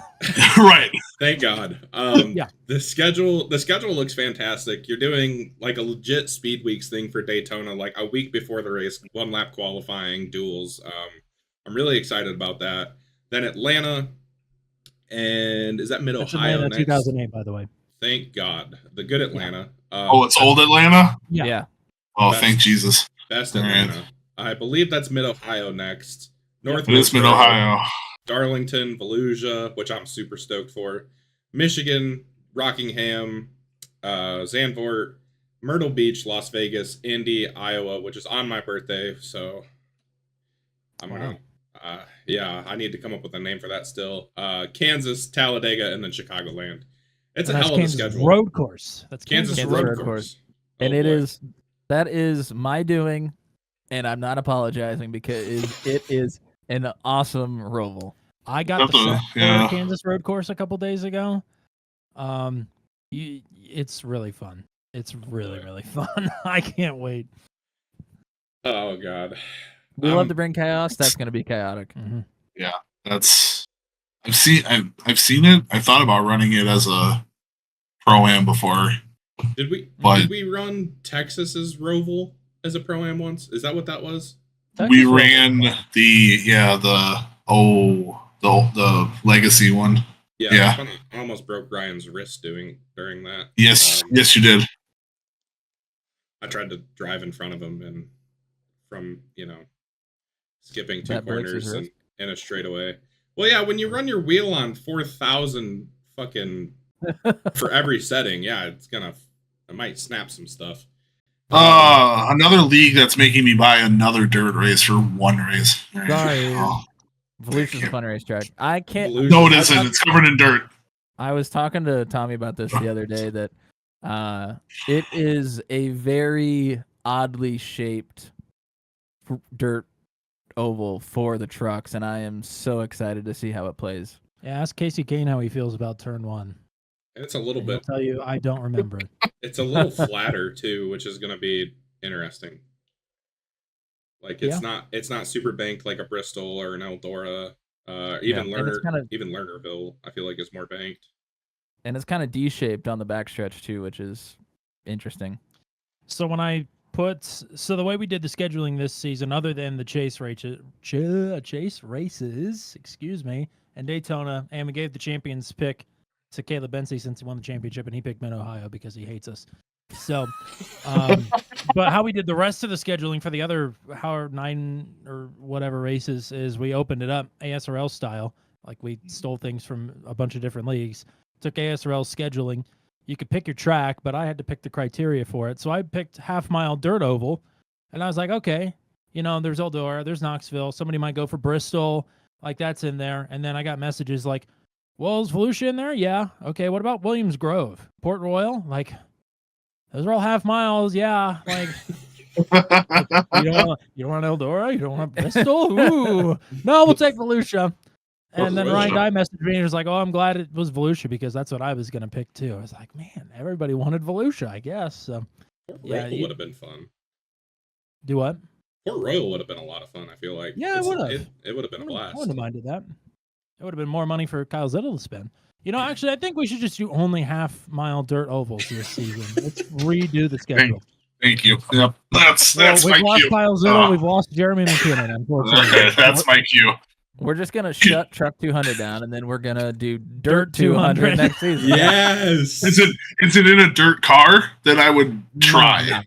Right. Thank God. Yeah. The schedule looks fantastic. You're doing like a legit Speed Weeks thing for Daytona, like a week before the race, 1 lap qualifying duels. I'm really excited about that. Then Atlanta, and is that Mid That's Ohio Atlanta next? 2008, by the way. Thank God, the good Atlanta. Oh, it's old Atlanta? Yeah. Oh, Best. thank Jesus. Best All right. Atlanta. I believe that's Mid Ohio next. North It is Mid Ohio. Darlington, Volusia, which I'm super stoked for. Michigan, Rockingham, Zandvoort, Myrtle Beach, Las Vegas, Indy, Iowa, which is on my birthday. So I'm gonna, I need to come up with a name for that still. Kansas, Talladega, and then Chicagoland. It's a And that's hell of a Kansas schedule. Road course. That's Kansas Kansas road road course. course. Oh, And boy. that is my doing, and I'm not apologizing because it is an awesome roval. I got the set for Yeah. Kansas Road Course a couple days ago. It's really fun. It's really, really fun. I can't wait. Oh God. We love to bring chaos. That's going to be chaotic. Mm-hmm. That's I've seen it. I thought about running it as a pro-am before. Did we But- run Texas's Roval as a pro-am once? Is that what that was? We ran the the legacy one. Yeah, Yeah. it's funny. I almost broke Ryan's wrist during that. Yes, yes, you did. I tried to drive in front of him and from skipping 2 That breaks his corners wrist. and a straightaway. Well, yeah, when you run your wheel on 4,000 fucking for every setting, yeah, it might snap some stuff. Another league that's making me buy another dirt race for one race. Sorry. Oh, Volusia's a fun racetrack. I can't. Volusia. no, it isn't. It's covered in dirt. I was talking to Tommy about this the other day that it is a very oddly shaped dirt oval for the trucks, and I am so excited to see how it plays. Yeah, ask Casey Kane how he feels about turn 1. It's a little And he'll bit. tell you I don't remember it. It's a little flatter too, which is going to be interesting. Like it's not super banked like a Bristol or an Eldora. Even Yeah, and it's even Lernerville, I feel like is more banked. And it's kind of D-shaped on the backstretch too, which is interesting. So when I so the way we did the scheduling this season, other than the chase races, excuse me, and Daytona, and we gave the champions pick to Caleb Bensey since he won the championship, and he picked Mid Ohio because he hates us. So, but how we did the rest of the scheduling for the other 9 or whatever races is we opened it up ASRL style, like we stole things from a bunch of different leagues. Took ASRL scheduling. You could pick your track, but I had to pick the criteria for it. So I picked half-mile dirt oval, and I was like, okay, there's Eldora, there's Knoxville. Somebody might go for Bristol, like that's in there. And then I got messages like, well, is Volusia in there? Yeah. Okay, what about Williams Grove? Port Royal? Like, those are all half miles. Yeah. Like, you don't want Eldora? You don't want Bristol? Ooh. No, we'll take Volusia. And then Ryan Dye messaged me and was like, oh, I'm glad it was Volusia because that's what I was going to pick too. I was like, man, everybody wanted Volusia, I guess. So, Port Royal would have been fun. Do what? Port Royal would have been a lot of fun, I feel like. Yeah, it would have. It would have been a blast. I wouldn't have minded that. It would have been more money for Kyle Zittel to spend. Actually, I think we should just do only half-mile dirt ovals this season. Let's redo the schedule. Thank you. Yep. That's we've my lost cue. Kyle Zittel. We've lost Jeremy McKinnon, unfortunately. That's my cue. We're just gonna shut Truck 200 down, and then we're gonna do Dirt 200 next season. Yes. Is it in a dirt car that I would try?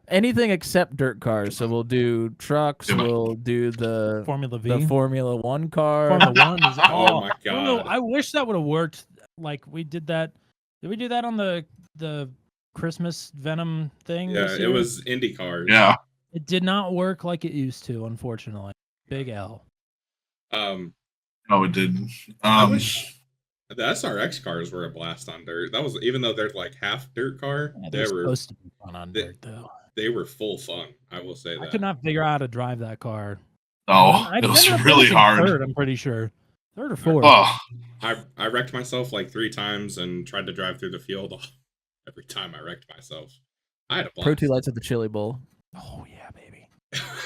Anything except dirt cars. So we'll do trucks. We'll do the Formula V, the Formula One car. Formula One is oh my god! I wish that would have worked. Like we did that. Did we do that on the Christmas Venom thing? Yeah, it was Indy cars. Yeah, it did not work like it used to. Unfortunately, big L. No, it didn't. I wish the SRX cars were a blast on dirt. That was, even though they're like half dirt car, they were supposed to be fun on dirt though. They were full fun. I will say that. I could not figure out how to drive that car. Oh, it was really hard. Third, I'm pretty sure. Third or fourth. Oh. I wrecked myself like 3 times and tried to drive through the field. Every time I wrecked myself, I had a blast. Pro 2 lights at the Chili Bowl. Oh yeah, baby.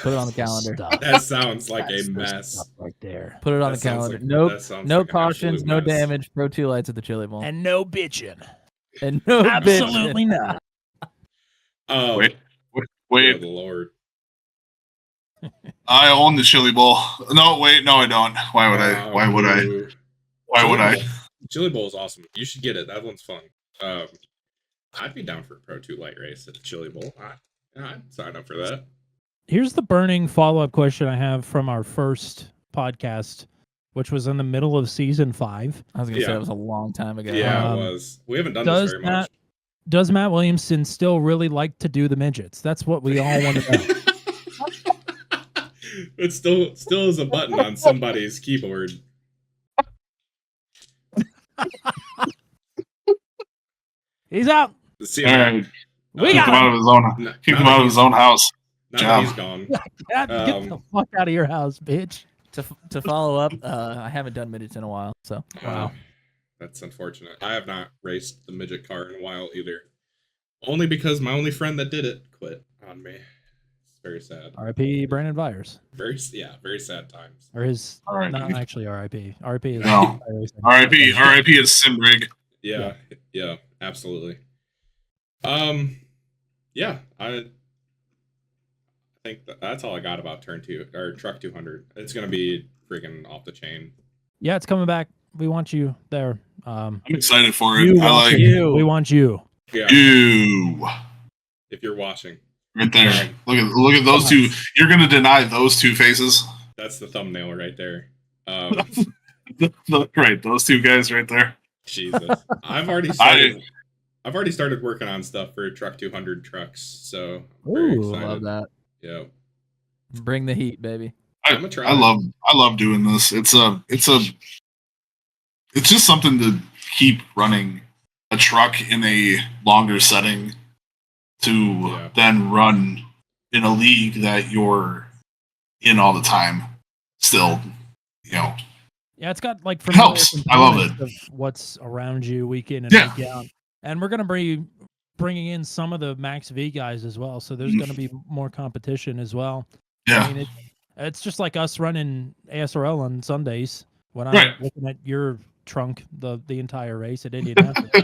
Put it on the calendar. That sounds like a mess right there. Put it on the calendar. No cautions, no damage. Pro 2 lights at the Chili Bowl. And no bitching. And no absolutely not. Oh, wait. Good Lord. I own the Chili Bowl. No, wait, no, I don't. Why would I? Why would I? Why would I? Chili Bowl is awesome. You should get it. That one's fun. I'd be down for a Pro 2 light race at the Chili Bowl. I'd sign up for that. Here's the burning follow-up question I have from our first podcast, which was in the middle of season 5. I was going to say it was a long time ago. Yeah, it was. We haven't done this very much. Does Matt Williamson still really like to do the midgets? That's what we all want to know. It still is a button on somebody's keyboard. He's out. All right. Keep him out of his own. Keep him out of his own house. Now that he's gone. Get the fuck out of your house, bitch. To follow up, I haven't done midgets in a while, so wow. That's unfortunate. I have not raced the midget car in a while either. Only because my only friend that did it quit on me. It's very sad. R.I.P. Brandon Byers. Very sad times. Or his, not actually R.I.p. R.I.p. is no. R.I.p. R.I.p. is Simrig. Yeah, absolutely. Yeah, I think that's all I got about Truck 200. It's gonna be freaking off the chain. Yeah, it's coming back. We want you there. I'm excited for it. You I want like you. We want you. Yeah, you if you're watching, right there. Look at those two. You're gonna deny those two faces. that's the thumbnail right there. Right, those two guys right there. Jesus, I've already started working on stuff for Truck 200 trucks, so I'm very Ooh, excited. Love that. Yeah, Bring the heat, baby. I'm gonna try. I love doing this. It's just something to keep running a truck in a longer setting to then run in a league that you're in all the time. Still, Yeah, it's got like helps. I love it. of what's around you week in and week out. And we're gonna be bringing in some of the Max V guys as well, so there's gonna be more competition as well. Yeah. I mean, it's just like us running ASRL on Sundays when I'm Right. looking at your trunk the entire race at Indianapolis.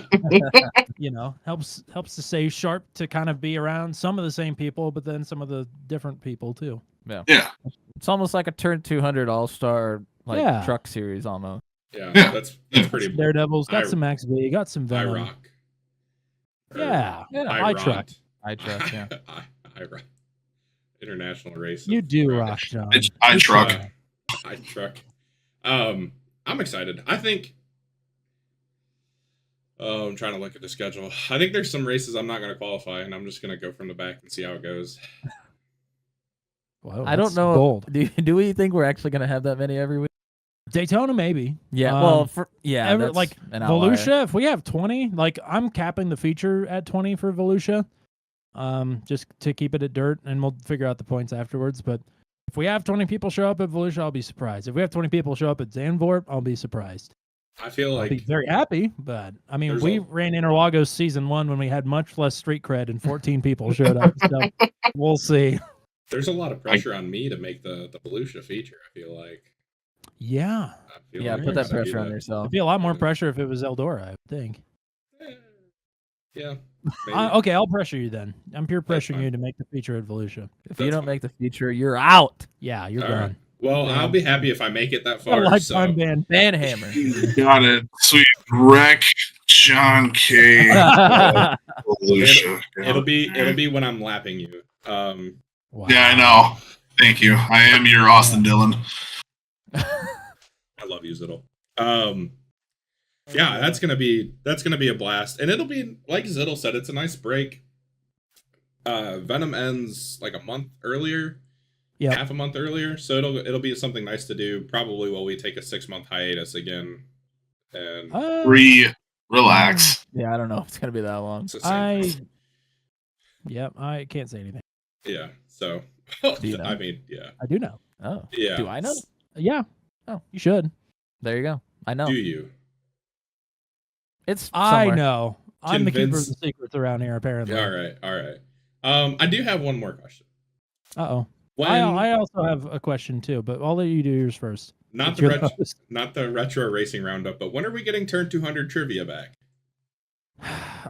Helps to stay sharp, to kind of be around some of the same people, but then some of the different people too. Yeah. It's almost like a Turn 200 All-Star truck series almost. Yeah, Yeah. that's pretty. Daredevils, got I- some Max V, got some I Venom. rock. Yeah, I I truck. I truck, yeah. I rock. International race. You do rock, John. I You truck. I truck. I'm excited. I think. I'm trying to look at the schedule. I think there's some races I'm not going to qualify, and I'm just going to go from the back and see how it goes. Whoa, I don't that's know. Bold. Do we think we're actually going to have that many every week? Daytona, maybe. Yeah. That's like an Volusia, if we have 20, like I'm capping the feature at 20 for Volusia, just to keep it at dirt, and we'll figure out the points afterwards. But if we have 20 people show up at Volusia, I'll be surprised. If we have 20 people show up at Zandvoort, I'll be surprised. I feel I'll like be very happy, but I mean, There's we a- ran Interlagos season 1 when we had much less street cred and 14 people showed up. So we'll see. there's a lot of pressure on me to make the Volusia feature. I feel like. Yeah, I feel Yeah, like put I that gotta do pressure on that. yourself. it'd be a lot more pressure if it was Eldora, I would think. Yeah. maybe. Okay, I'll pressure you then. I'm pure That's pressuring fine. you to make the feature at Volusia. If you That's don't fine. make the feature, you're out. Yeah, you're All gone. right. Well, Yeah. I'll be happy if I make it that A far. lifetime So. ban. Banhammer. Got it. Sweet wreck, John K. Volusia. It'll be when I'm lapping you. Wow. Yeah, I know. Thank you. I am your Austin Dillon. I love you, Ziddle. Yeah, that's gonna be a blast, and it'll be like Ziddle said. It's a nice break. Venom ends like a month earlier, half a month earlier, so it'll be something nice to do. Probably while we take a 6-month hiatus again, and Relax. Yeah, I don't know if it's gonna be that long. it's the same thing. I can't say anything. Yeah. So Do you know? I mean, yeah, I do know. Oh, yeah. do I know? Yeah. Oh. You should. There you go. I know. Do you? It's I somewhere. know. I'm the keeper of Convince- the secrets around here, apparently. All right. I do have one more question. Uh-oh. When I also have a question too, but I'll let you do yours first. not Since you're the the host. not the retro racing roundup, but when are we getting Turn 200 trivia back?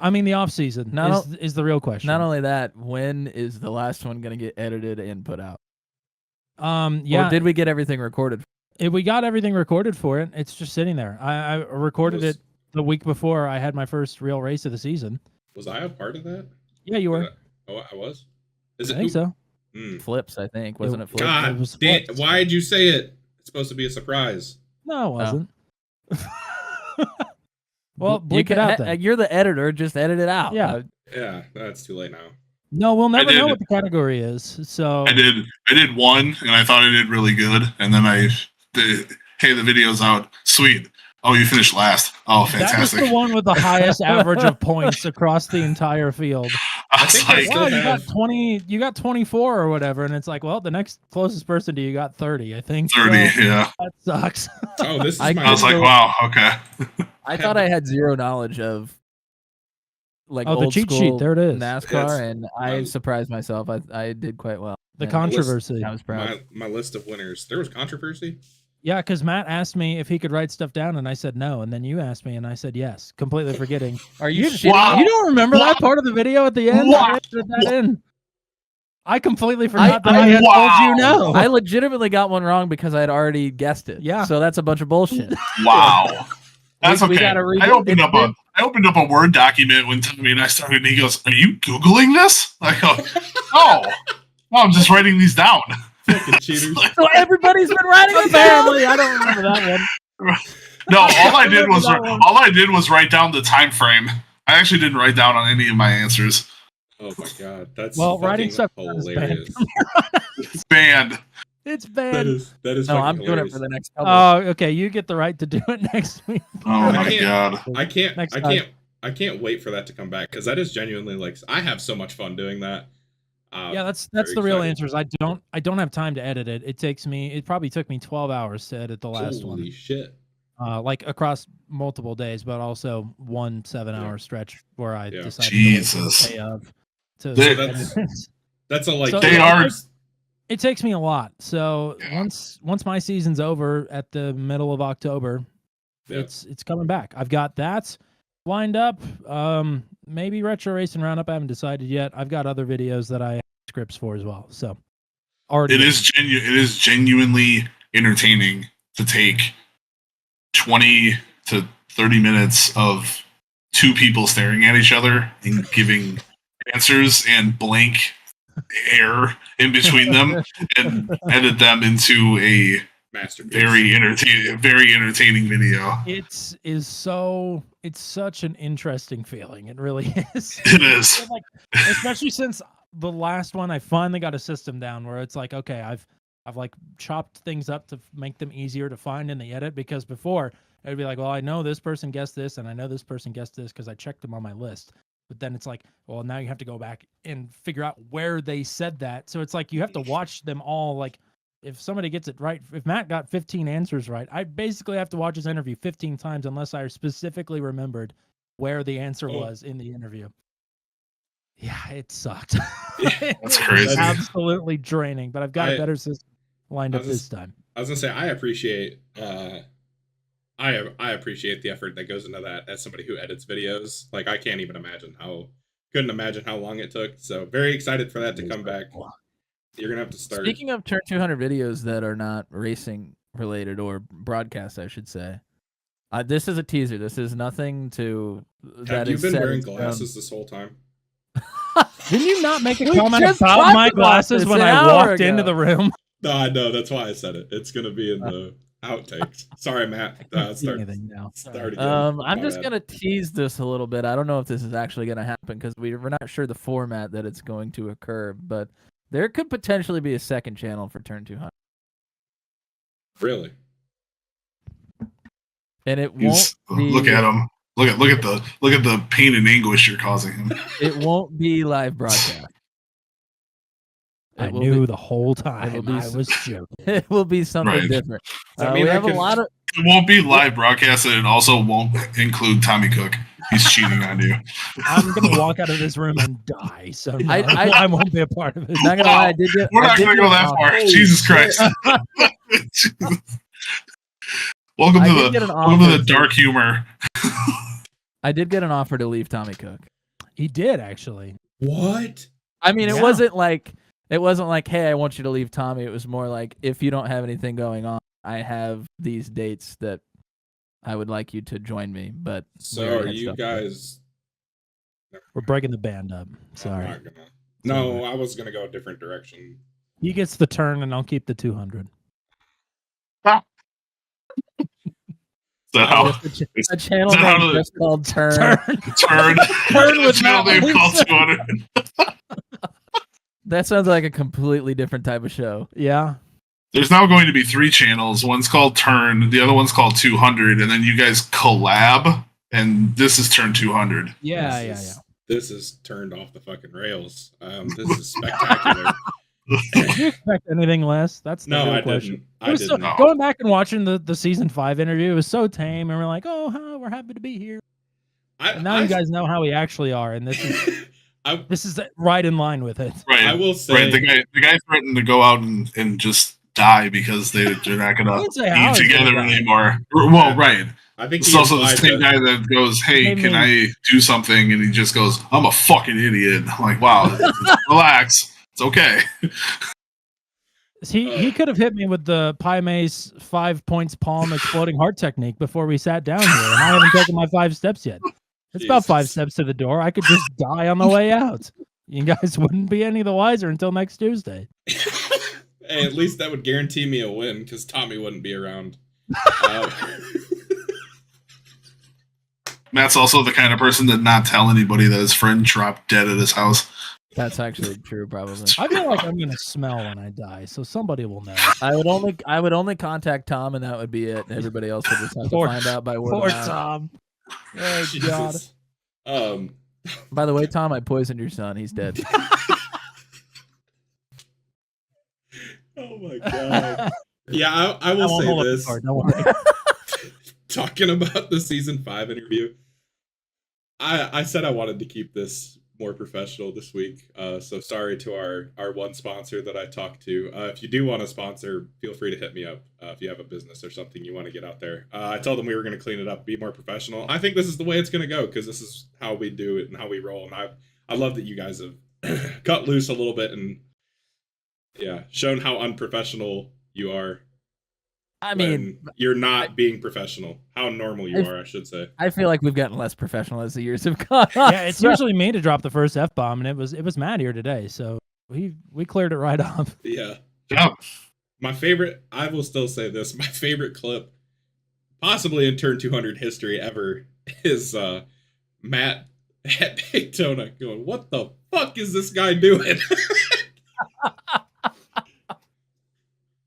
I mean, the off season No, is the real question. Not only that, when is the last one gonna get edited and put out? Yeah. Or did we get everything recorded? We got everything recorded for it. It's just sitting there. I recorded it the week before I had my first real race of the season. Was I a part of that? Yeah, you were. Oh, I was. I think so. Flips, I think, wasn't it? Flips? It God, was damn, flips. why'd you say it? It's supposed to be a surprise. No, it wasn't. Well, You bleep it out can- then. You're the editor. Just edit it out. Yeah. Yeah, that's too late now. No, we'll never did. know what the category is. So I did one, and I thought I did really good, and then hey, the video's out. Sweet. Oh, you finished last. Oh, that was fantastic. the one with the highest average of points across the entire field. I was think I like, still Wow, you got have- 20, you got 24 or whatever, and it's like, well, the next closest person to you got 30, I think. 30, So yeah. that sucks. Oh, this is I my. I was like, wow, okay. I thought I had zero knowledge of like Oh, the old cheat sheet, school there it is. NASCAR, Yes. and I My- surprised myself. I did quite well. The And controversy. I was proud. my list of winners. There was controversy. Yeah, because Matt asked me if he could write stuff down, and I said no, and then you asked me, and I said yes, completely forgetting. Are you You, shitting? Wow. you don't remember that part of the video at the end? Wow. I edited that in. I completely forgot that I I had Wow. told you no. I legitimately got one wrong because I had already guessed it. Yeah. So that's a bunch of bullshit. Wow. That's We okay. gotta read I it. opened It's up a Word document when Tommy and I started, and he goes, "Are you Googling this?" I go, "No, I'm just writing these down." Fucking cheaters. So everybody's been writing it down. Apparently, I don't remember that one. No, all I did was That one. write down the time frame. I actually didn't write down on any of my answers. Oh my god, that's Well, writing fucking stuff down is hilarious. Banned. It's That bad. is No, fucking I'm doing it hilarious. for the next couple. Oh, okay. You get the right to do it next week. Oh my can't- god. Next time. I can't wait for that to come back because that is genuinely like I have so much fun doing that. Yeah, that's very the real excited. answer. Is I don't have time to edit it. It probably took me 12 hours to edit the last Holy one. shit! Like across multiple days, but also one 7-hour stretch where I Yeah. decided Jesus. to wait the day of to They- edit it. That's a like So, They yeah, are. It takes me a lot. So Yeah. once my season's over at the middle of October, Yeah. it's coming back. I've got that lined up. Maybe Retro Racing Roundup. I haven't decided yet. I've got other videos that I have scripts for as well. So already It is genuinely entertaining to take 20 to 30 minutes of two people staring at each other and giving answers and blank air in between them and edit them into a masterpiece. very entertaining video. It's such an interesting feeling. It really is. It is. Like, especially since the last one, I finally got a system down where it's like, okay, I've like chopped things up to make them easier to find in the edit, because before it'd be like, well, I know this person guessed this and I know this person guessed this because I checked them on my list. But then it's like, well, now you have to go back and figure out where they said that. So it's like you have to watch them all. Like, if somebody gets it right, if Matt got 15 answers right, I basically have to watch his interview 15 times unless I specifically remembered where the answer was in the interview. Yeah, it sucked. That's crazy. Absolutely draining, but I've got a better system lined up I was this time. I was gonna say I appreciate I appreciate the effort that goes into that as somebody who edits videos. Like I can't even couldn't imagine how long it took. So very excited for that to come back. You're gonna have to start. Speaking of Turn 200 videos that are not racing related or broadcast, I should say. This is a teaser. This is nothing to. Have you is been set wearing in stone. glasses this whole time? Didn't you not make a We comment just about talked my about glasses this when an I hour walked into ago. the room? No, I know. That's why I said it. It's gonna be in the outtakes. Sorry, Matt. Can't see Start anything now. again. I'm My just bad. gonna tease this a little bit. I don't know if this is actually gonna happen because we're not sure the format that it's going to occur, but there could potentially be a second channel for Turn 200, Really. and it won't be. Look at him. Look at the pain and anguish you're causing him. It won't be live broadcast. I It will knew be- the whole it will time. be I was joking. It will be something Right. different. Does that mean We I have a can- lot of. It won't be live broadcast, and it also won't include Tommy Cook. He's cheating on you. I'm gonna walk out of this room and die. So no, I won't be a part of it. Not gonna lie, I did get. We're I not did going to get go an that far. offer. Jesus Christ. Welcome I to did get an welcome to offer the to- dark humor. I did get an offer to leave Tommy Cook. He did actually. What? I mean, Yeah. it wasn't like, hey, I want you to leave Tommy. It was more like, if you don't have anything going on, I have these dates that I would like you to join me. But we So already are had you stuff. guys? We're breaking the band up. Sorry. I'm not gonna. No, I was gonna go a different direction. He gets the turn, and I'll keep the 200. So how Just a channel is that how name the- just called Turn. Turn. turn with channel Matt name called Wilson. 200. That sounds like a completely different type of show. Yeah. There's now going to be 3 channels. One's called Turn, the other one's called 200, and then you guys collab, and this is Turn 200. Yeah. This is turned off the fucking rails. This is spectacular. Did you expect anything less? That's the No, real I question. didn't. It I was so- didn't. going back and watching the season 5 interview, it was so tame, and we're like, oh, we're happy to be here. And now you guys know how we actually are, and this is this is right in line with it. Right. I will say. Right. The guy threatened to go out and just die because they're not I gonna didn't say how be he's gonna together die. anymore. Well, right. I think It's he also the implied same that- guy that goes, "Hey, Hey, can man. I do something?" And he just goes, "I'm a fucking idiot." I'm like, wow, relax. It's okay. He could have hit me with the Pi Mace 5 points palm exploding heart technique before we sat down here, and I haven't taken my 5 steps yet. It's about 5 Jesus. steps to the door. I could just die on the way out. You guys wouldn't be any the wiser until next Tuesday. Hey, at least that would guarantee me a win because Tommy wouldn't be around. Matt's also the kind of person that not tell anybody that his friend dropped dead at his house. That's actually true, probably. I feel like I'm gonna smell when I die, so somebody will know. I would only contact Tom, and that would be it. And everybody else would just have to find out by word of Poor mouth. Tom. Oh God. Jesus. By the way, Tom, I poisoned your son. He's dead. Oh my God. Yeah, I will won't say hold up the this. card, don't worry. Talking about the season 5 interview, I said I wanted to keep this more professional this week. So sorry to our one sponsor that I talked to. If you do want to sponsor, feel free to hit me up if you have a business or something you want to get out there. I told them we were going to clean it up, be more professional. I think this is the way it's going to go because this is how we do it and how we roll. And I love that you guys have cut loose a little bit and shown how unprofessional you are. I mean, you're not being professional. How normal you are, I should say. I feel like we've gotten less professional as the years have gone on. Yeah, it's usually me to drop the first F-bomb, and it was Matt here today, so we cleared it right up. Yeah. Yep. My favorite, I will still say this, my favorite clip, possibly in Turn 200 history ever, is Matt at Daytona going, "What the fuck is this guy doing?"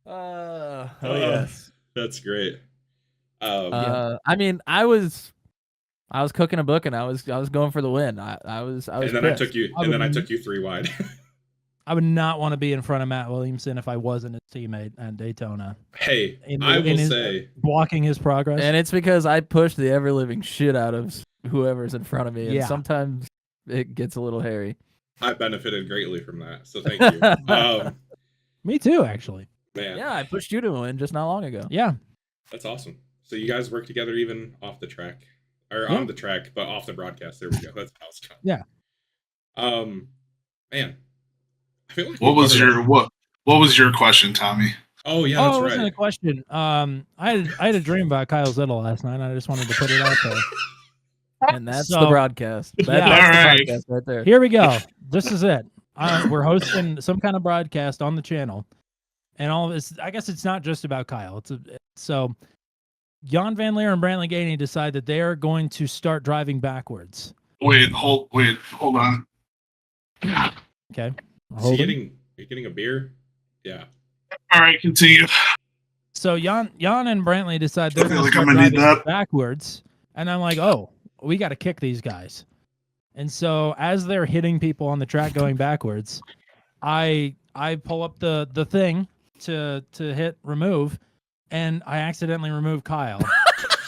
Yes. That's great. I mean, I was cooking a book and I was going for the win. I was. And then I pissed. took you 3 wide. I would not want to be in front of Matt Williamson if I wasn't his teammate at Daytona. Hey, I will say, blocking his progress. And it's because I push the ever living shit out of whoever's in front of me, and Yeah. sometimes it gets a little hairy. I benefited greatly from that, so thank you. Me too, actually. Man, Yeah, I pushed you to win just not long ago. Yeah. that's awesome. So you guys work together even off the track, or Yeah. on the track, but off the broadcast. There we go. That's how it's going. Yeah. Man, I feel like What was your question, Tommy? Oh yeah, Oh, that's it wasn't right. a question. I had a dream about Kyle Zittel last night. And I just wanted to put it out there. And that's So- the broadcast. Yeah. That's All the right. podcast right there. Here we go. This is it. We're hosting some kind of broadcast on the channel, and all of this. I guess it's not just about Kyle. So Jan Van Leer and Brantley Gainey decide that they are going to start driving backwards. Hold on. Okay. Are you getting a beer? Yeah. All right, continue. So Jan and Brantley decide they're I feel going to like start I'm gonna need driving that. backwards, and I'm like, oh, we got to kick these guys. And so as they're hitting people on the track going backwards, I pull up the thing to hit remove, and I accidentally remove Kyle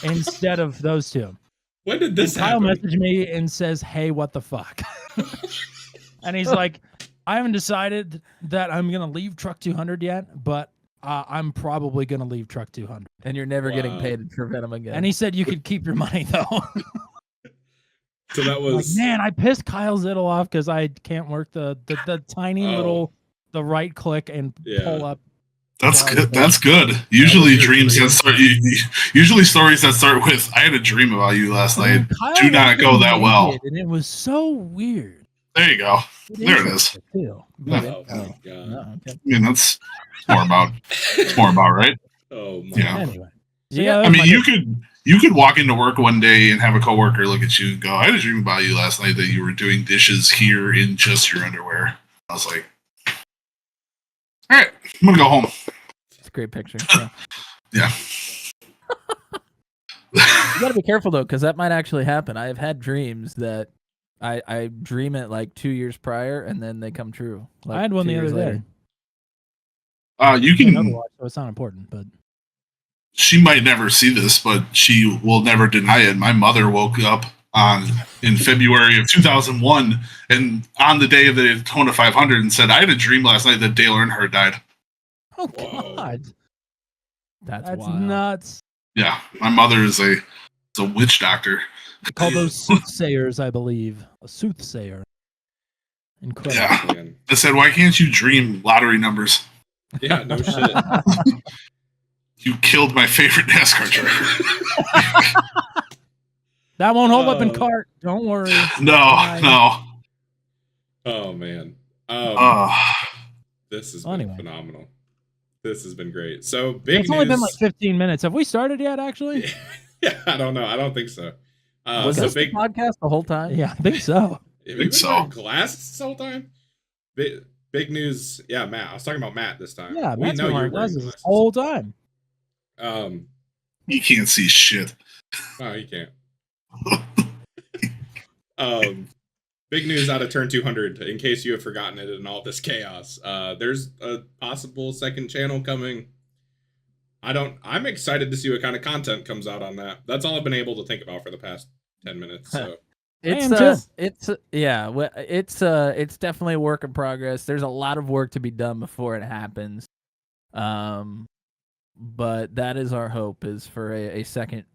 instead of those two. When did this Kyle happen? messaged me and says, "Hey, what the fuck?" And he's like, "I haven't decided that I'm gonna leave Truck 200 yet, but I'm probably gonna leave Truck 200." And you're never getting Wow. paid for Venom again. And he said you could keep your money though. So that Like, was man, I pissed Kyle Zittel off because I can't work the tiny Oh. little the right click and Yeah. pull up. That's Wow. good. That's good. Usually was your dreams dream. that start. Usually stories that start with "I had a dream about you last night." And Kyle do not go that well. naked, and it was so weird. There you go. There it is. Too. Oh my god. No, okay. Oh, I mean, that's more about. It's more about right. Oh my. Yeah. Anyway, Yeah, that I was mean, my- you could walk into work one day and have a coworker look at you and go, "I had a dream about you last night that you were doing dishes here in just your underwear." I was like, "All right, I'm gonna go home." it's a great picture. Yeah. Yeah. You got to be careful though, because that might actually happen. I have had dreams that I dream it like 2 years prior, and then they come true. Like I had one 2 the other years day. later. You It's can. Overwatch, so it's not important, but She might never see this, but she will never deny it. My mother woke up in February of 2001, and on the day of the Daytona 500, and said, "I had a dream last night that Dale Earnhardt died." oh Whoa. god, That's that's wild. nuts. Yeah, my mother is a witch doctor. They call those soothsayers, I believe. A soothsayer. Incredible. Yeah. Man. I said, why can't you dream lottery numbers? Yeah, no shit. You killed my favorite NASCAR driver. That won't hold up in Oh. cart. Don't worry. No. Oh man. This has Well, been anyway. phenomenal. This has been great. So big It's news. only been like 15 minutes. Have we started yet, actually? Yeah, I don't know. I don't think so. Was so this big. the podcast the whole time? Yeah, I think so. Have think you been so. wearing glasses this whole time? Big news. Yeah, Matt. I was talking about Matt this time. Yeah, we Matt's know been you're wearing wearing glasses glasses. the whole time. You can't see shit. Oh, you can't. Big news out of Turn 200. In case you have forgotten it in all this chaos, there's a possible second channel coming. I'm excited to see what kind of content comes out on that. That's all I've been able to think about for the past 10 minutes. So It's it's definitely a work in progress. There's a lot of work to be done before it happens. But that is our hope, is for a second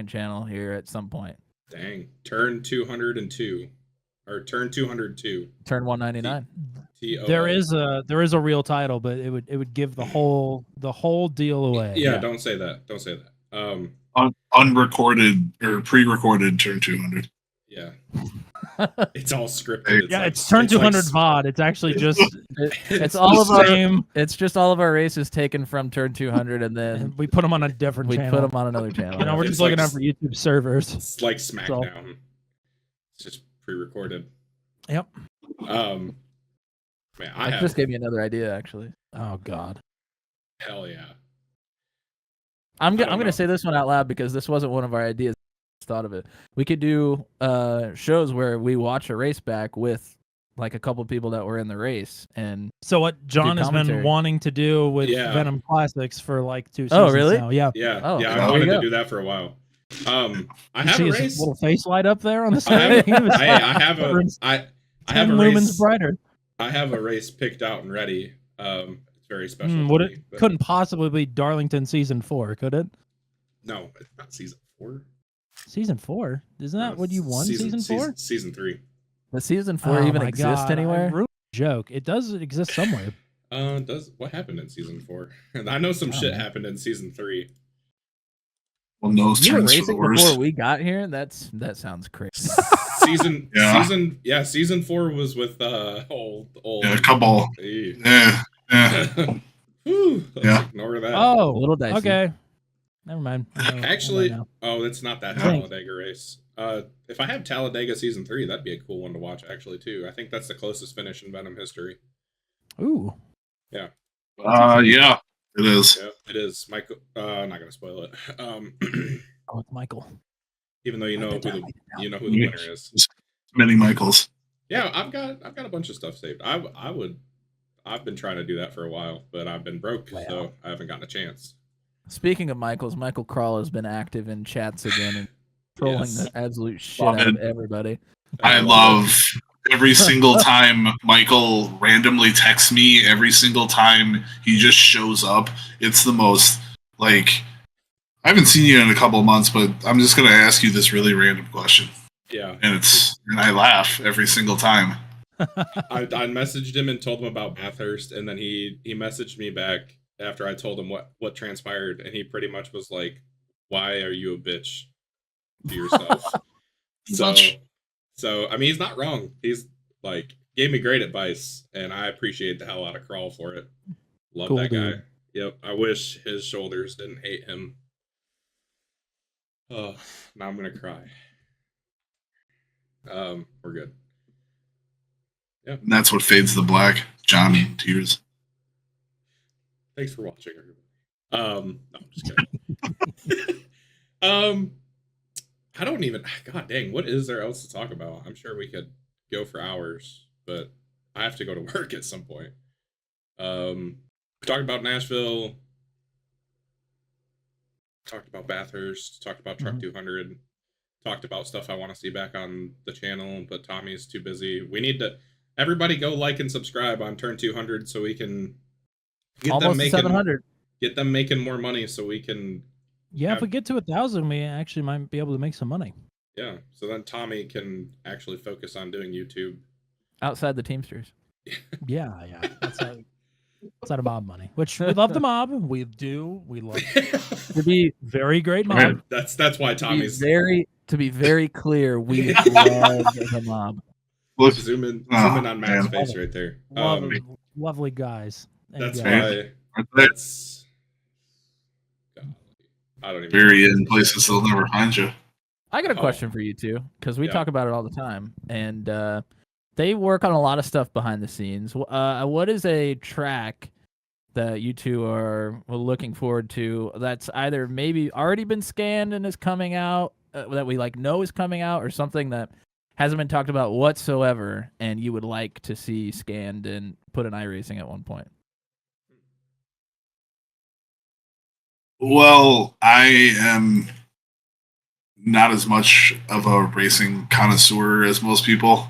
channel here at some point. dang, Turn 202 or Turn 202. Turn 199. There is a real title, but it would give the whole deal away. Yeah, don't say that. Don't say that. Unrecorded or pre-recorded Turn 200. Yeah. It's all scripted. Yeah, it's Turn 200 VOD. It's actually just It's all of our same. it's just all of our races taken from Turn 200, and then And we put them on a different we channel. put them on another channel. You know, we're It's just looking like out for YouTube servers. It's like SmackDown. It's just pre-recorded. Yep. Man, I That have just gave me another idea, actually. Oh God. hell yeah. I'm don't going know. to say this one out loud because this wasn't one of our ideas. I thought of it. We could do shows where we watch a race back with like a couple people that were in the race, and So what John has been commentary. wanting to do with Yeah. Venom Classics for like 2 Oh, seasons really? now. Yeah. Yeah, Oh, yeah. there I we wanted to go. do that for a while. I You have see a his race. little face light up there on the I side. have, He was hey, I have a 10 lumens race. brighter. I have a race picked out and ready. It's very special. to Would me, it but- couldn't possibly be Darlington season 4, could it? No, it's not season 4. Season 4? Isn't that what you won? Season 4? Season 3. the season 4 even my exist God, I anywhere? ruined the joke. It does exist somewhere. Does what happened in season 4? I know some Oh, shit man. happened in season 3. Well, nose You were turns for the racing worst. before we got here? That sounds crazy. Season 4 was with old Yeah, a couple. Eh. Yeah. Whew, let's Yeah. ignore that. Oh, A little dicey. okay. Never mind. Actually, Never mind oh, it's not that Thanks. Talladega race. If I have Talladega season 3, that'd be a cool one to watch actually too. I think that's the closest finish in Venom history. now. Ooh. Yeah, Yeah, it is. yeah, it is. Michael, I'm not gonna spoil it. Oh, it's Michael. Even though you know Write that who down, the winner is. Many Michaels. Yeah, I've got a bunch of stuff saved. I've been trying to do that for a while, but I've been broke, so I haven't gotten a chance. Speaking of Michaels, Michael Krall has been active in chats again and trolling Yes. the absolute shit Love out of it. everybody. I love every single time Michael randomly texts me, every single time he just shows up. It's the most, like, I haven't seen you in a couple of months, but I'm just going to ask you this really random question. Yeah, And I laugh every single time. I messaged him and told him about Bathurst, and then he messaged me back after I told him what transpired, and he pretty much was like, "Why are you a bitch to yourself?" so I mean, he's not wrong. He's like gave me great advice, and I appreciate the hell out of Crawl for it. Love Cool that guy. dude. Yep, I wish his shoulders didn't hate him. Oh, now I'm gonna cry. We're good. And that's what fades the black. Johnny tears. Thanks for watching, everybody. No, I'm just kidding. I don't even. God dang, what is there else to talk about? I'm sure we could go for hours, but I have to go to work at some point. We talked about Nashville. Talked about Bathurst. Talked about Truck 200. Talked about stuff I want to see back on the channel, but Tommy's too busy. We need to. Everybody go like and subscribe on Turn 200 so we can get Almost them to making 700. get them making more money so we can Yeah, if we get to 1,000, we actually might be able to make some money. so then Tommy can actually focus on doing YouTube. outside the Teamsters. Yeah. Outside of mob money, which we love the mob. We do. We love to be very great mob. Right. That's why Tommy's To be very clear, we love the mob. Look, zoom in Oh, on Matt's man. face right there. Lovely guys. and That's gals. why. That's. I don't even. Bury know. it in places they'll never find you. I got a Oh. question for you too, because we Yeah. talk about it all the time, and they work on a lot of stuff behind the scenes. What is a track that you two are looking forward to that's either maybe already been scanned and is coming out, that we like know is coming out, or something that hasn't been talked about whatsoever, and you would like to see scanned and put in iRacing at one point? Well, I am not as much of a racing connoisseur as most people,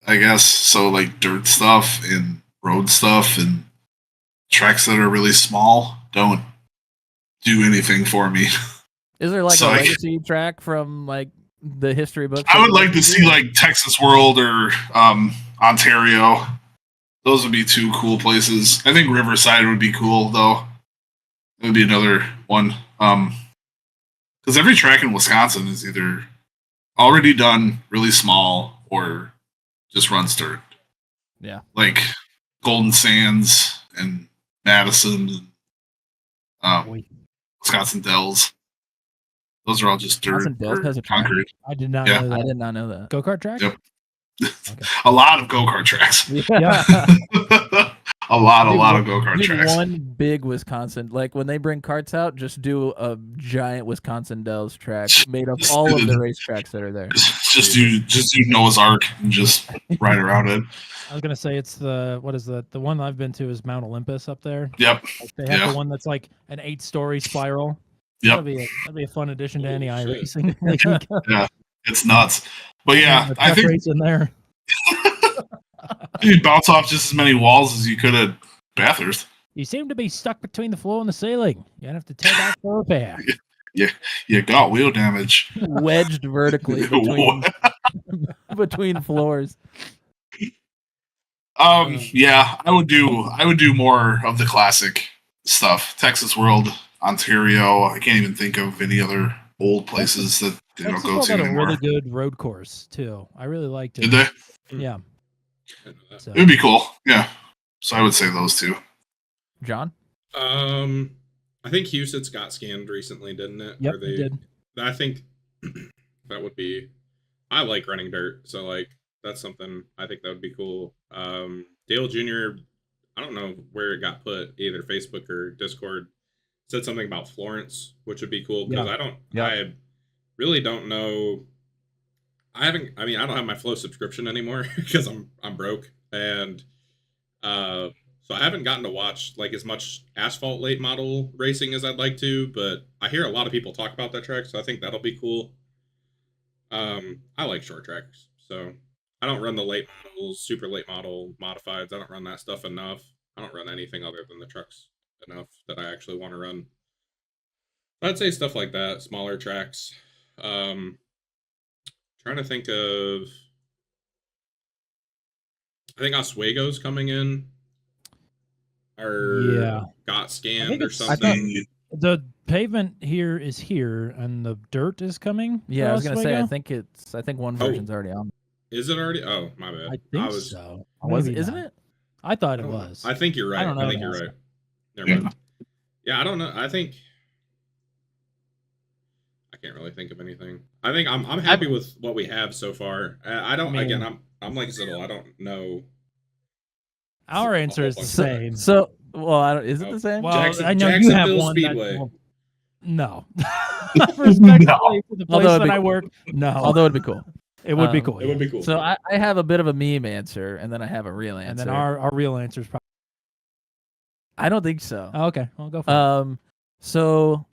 I guess. So, like dirt stuff and road stuff and tracks that are really small don't do anything for me. Is there like So a I- legacy track from like the history books? I would like to see like Texas World or Ontario. Those would be two cool places. I think Riverside would be cool though. It would be another one. Because every track in Wisconsin is either already done, really small, or just runs dirt. Yeah. Like Golden Sands and Madison and Boy, Wisconsin Dells. Those are all just dirt Wisconsin Dells or has a track? concrete. I did not Yeah. know I that. did not know that. Go-kart track? Yep. Okay. A lot of go-kart tracks. Yeah. a lot of Dude, go-kart Need tracks. one big Wisconsin, like when they bring carts out, just do a giant Wisconsin Dells track made of all of the racetracks that are there. Just do Noah's Ark and just ride around it. I was gonna say it's the one I've been to is Mount Olympus up there. Yep. Like, they have Yeah. the one that's like an 8-story spiral. Yep. That'd be a fun addition to any Holy shit. iRacing. It's nuts. But yeah, The I tough think race in there. you bounce off just as many walls as you could at Bathurst. You seem to be stuck between the floor and the ceiling. You have to tear back for repair. You got wheel damage. Wedged vertically between floors. Yeah, I would do more of the classic stuff. Texas World, Ontario. I can't even think of any other old places that they don't Texas go World to had a anymore. really good road course too. I really liked it. Did they? Yeah. I know that. So, It would be cool. Yeah. So I would say those two. John? I think Houston's got scanned recently, didn't it? yep, Or it did. I think that would be. I like running dirt, so like that's something I think that would be cool. Dale Jr. I don't know where it got put, either Facebook or Discord. Said something about Florence, which would be cool because I really don't know. I don't have my Flow subscription anymore because I'm broke, and so I haven't gotten to watch like as much asphalt late model racing as I'd like to. But I hear a lot of people talk about that track, so I think that'll be cool. I like short tracks, so I don't run the late models, super late model modifieds. I don't run that stuff enough. I don't run anything other than the trucks enough that I actually want to run. I'd say stuff like that, smaller tracks. Trying to think of. I think Oswego's coming in. Or Yeah. got I scanned think or it's- I something. The pavement here is here, and the dirt is coming. Yeah, for I was gonna say. Oswego? I think one version's already on. Is it already? Oh, my bad. I think so. Was Maybe isn't not. it? I thought I it don't know. was. I think you're right. I don't know I think now. you're right. Never mind. Yeah, I don't know. I think I can't really think of anything. I think I'm happy with what we have so far. I don't. I mean- Again, I'm like Ziddle. I don't know. Our answer is the So- same. So, well, is it the same? Well, Jackson- I know you have Jacksonville one. That, Speedway. well, no. Respectfully for the place Although it'd that be I cool. work, no. Although it'd be cool. it would be um, cool. It would be cool. So I have a bit of a meme answer, and then I have a real answer. And then our real answer is probably. I don't think so. Oh, okay, I'll go for it. So,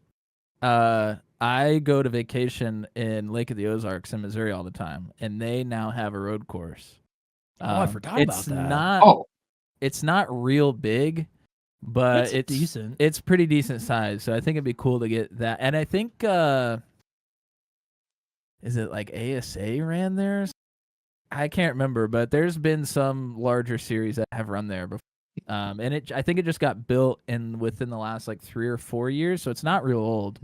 I go to vacation in Lake of the Ozarks in Missouri all the time, and they now have a road course. I forgot about that. It's not real big, but it's decent. It's pretty decent size, so I think it'd be cool to get that. And I think is it like ASA ran there? I can't remember, but there's been some larger series that have run there before. And I think it just got built within the last like 3 or 4 years, so it's not real old.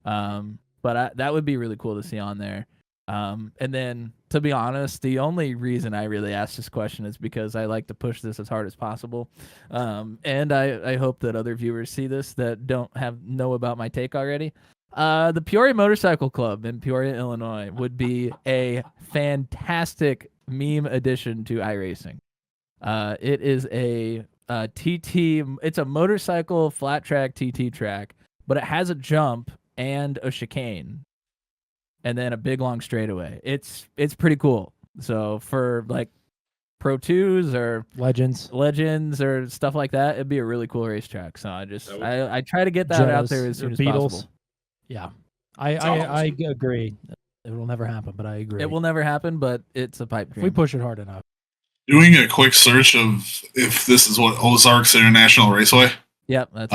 But that would be really cool to see on there. And then, to be honest, the only reason I really asked this question is because I like to push this as hard as possible. And I hope that other viewers see this that don't know about my take already. The Peoria Motorcycle Club in Peoria, Illinois would be a fantastic meme addition to iRacing. It is a TT. It's a motorcycle flat track TT track, but it has a jump and a chicane, and then a big long straightaway. It's pretty cool. So for like Pro 2s or Legends or stuff like that, it'd be a really cool racetrack. So I try to get that out there as soon as possible. Yeah, I agree. It will never happen, but I agree. It will never happen, but it's a pipe dream. If we push it hard enough. Doing a quick search of if this is what Ozarks International Raceway. Yep, that's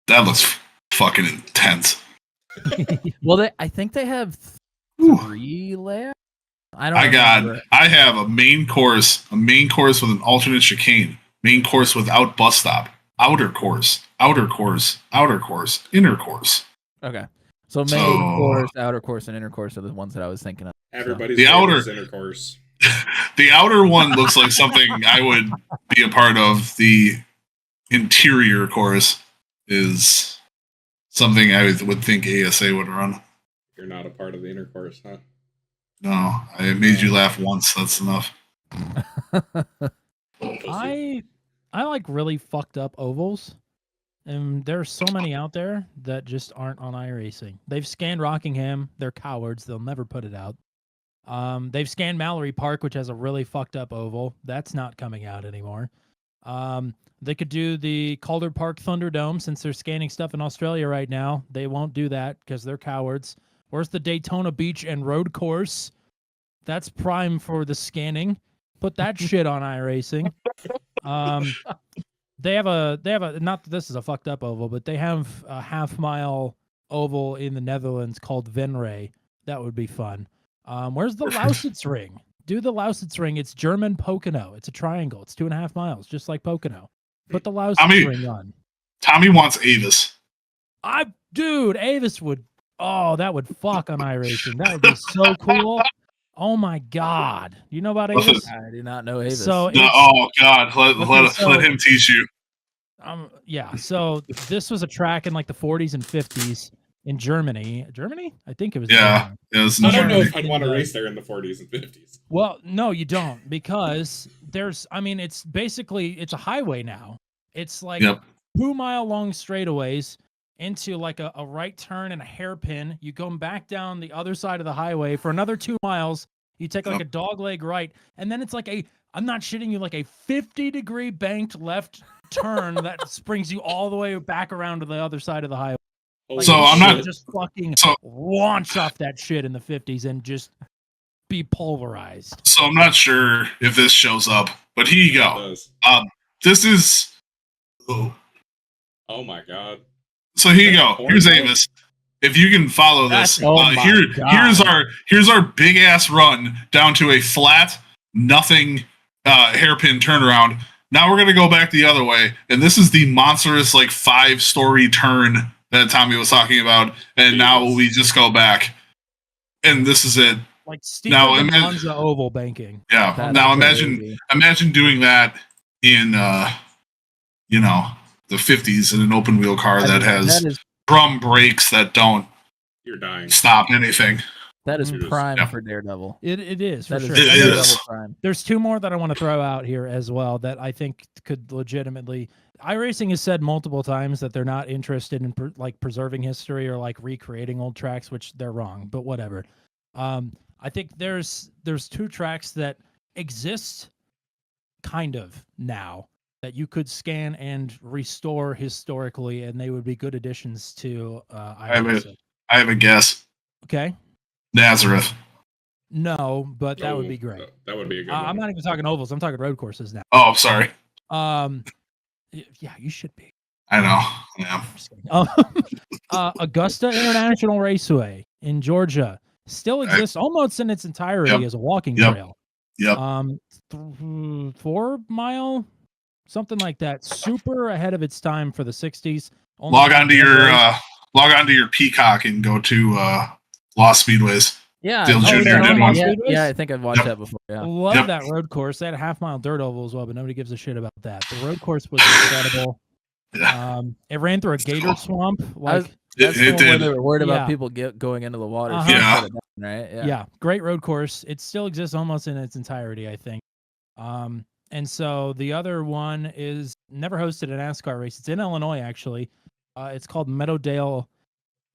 that looks fucking intense. Well, I think they have 3 layouts. I have a main course with an alternate chicane, main course without bus stop, outer course, inner course. Okay. So main course, outer course, and inner course are the ones that I was thinking of. Everybody's the outer inner course. The outer one looks like something I would be a part of. The interior course is something I would think ASA would run. You're not a part of the inner course, huh? No, I made you laugh once. That's enough. I like really fucked up ovals, and there's so many out there that just aren't on iRacing. They've scanned Rockingham. They're cowards. They'll never put it out. They've scanned Mallory Park, which has a really fucked up oval. That's not coming out anymore. They could do the Calder Park Thunderdome since they're scanning stuff in Australia right now. They won't do that because they're cowards. Where's the Daytona Beach and Road Course? That's prime for the scanning. Put that shit on iRacing. They have a not that this is a fucked up oval, but they have a half-mile oval in the Netherlands called Venray. That would be fun. Where's the Lausitz Ring? Do the Lausitz Ring. It's German Pocono. It's a triangle. It's 2.5 miles, just like Pocono. Put the Lausitz Ring on. Tommy wants Avis. Dude, Avis would. Oh, that would fuck on iRacing. That would be so cool. Oh my god. You know about Avis? I do not know Avis. So oh god, let him teach you. Yeah. So this was a track in like the 40s and 50s. In Germany? I think it was. Yeah, it was. I don't know if I'd want to race there in the 40s and 50s. Well, no, you don't, because it's basically a highway now. It's like 2-mile long straightaways into like a right turn and a hairpin. You go back down the other side of the highway for another 2 miles. You take like a dogleg right, and then it's like I'm not shitting you, like a 50-degree banked left turn that springs you all the way back around to the other side of the highway. Like, so I'm not just fucking launch off that shit in the 50s and just be pulverized. So I'm not sure if this shows up, but here you go. This is. Oh my god. So here you go. Here's Avis. If you can follow this, here's our big ass run down to a flat, nothing hairpin turnaround. Now we're gonna go back the other way, and this is the monstrous like 5-story turn that Tommy was talking about, and now we just go back, and this is it. Like steeper than Monza oval banking. Yeah. That's now crazy. imagine doing that in the 50s in an open wheel car that has drum brakes that don't stop anything. That is prime for Daredevil. It is for sure. It is. Prime. There's 2 more that I want to throw out here as well that I think could legitimately. iRacing has said multiple times that they're not interested in preserving history or like recreating old tracks, which they're wrong. But whatever. I think there's 2 tracks that exist kind of now that you could scan and restore historically, and they would be good additions to iRacing. I have a guess. Okay. Nazareth. No, but that would be great. That would be a good one. I'm not even talking ovals. I'm talking road courses now. Oh, sorry. Yeah, you should be. I know. Yeah. Augusta International Raceway in Georgia. still exists almost in its entirety Yep. as a walking Yep. trail. Yep. 4 mile, something like that. Super ahead of its time for the 60s. Only Log had onto your Peacock and go to Lost Speedways. Yeah, Dale oh, Jr. yeah, did yeah, one. Yeah, I think I've watched Yep. that before. Yeah, Love Yep. that road course. They had a half-mile dirt oval as well, but nobody gives a shit about that. The road course was incredible. Yeah. It ran through a It's gator cool. swamp. that's It the one where did. they were worried Yeah. about people going into the water. Uh-huh. So they Yeah. shut it down, right? Yeah, great road course. It still exists almost in its entirety, I think. And so the other one is never hosted a NASCAR race. It's in Illinois, actually. It's called Meadowdale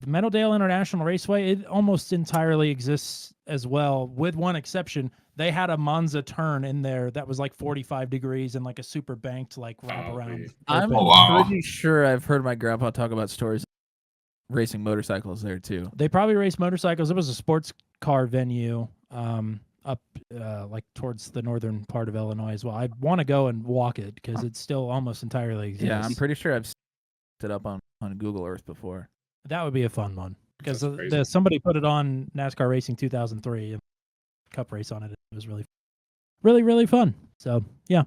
International Raceway. It almost entirely exists as well, with one exception. They had a Monza turn in there that was like 45 degrees and like a super banked like wrap around. I'm open. wow. pretty sure I've heard my grandpa talk about stories of racing motorcycles there too. They probably race motorcycles. It was a sports car venue up like towards the northern part of Illinois as well. I want to go and walk it because it still almost entirely exists. Yeah, I'm pretty sure I've set it up on Google Earth before. That would be a fun one because That's crazy. somebody put it on NASCAR Racing 2003 and cup race on it. It was really fun. So yeah,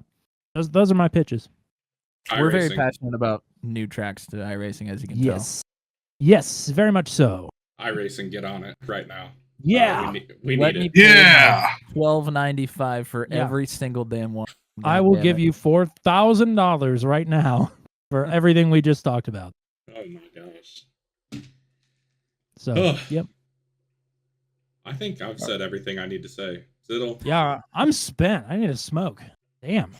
those are my pitches. We're very iRacing. passionate about new tracks to iRacing, as you can tell. Yes, very much so. iRacing, get on it right now. Yeah, We Let need me it. pay Yeah. $12.95 for Yeah. every single damn one. I will give you $4,000 right now for everything we just talked about. Oh my gosh. So Ugh. yep, I think I've said everything I need to say. Ziddle. yeah, I'm spent. I need to smoke. Damn.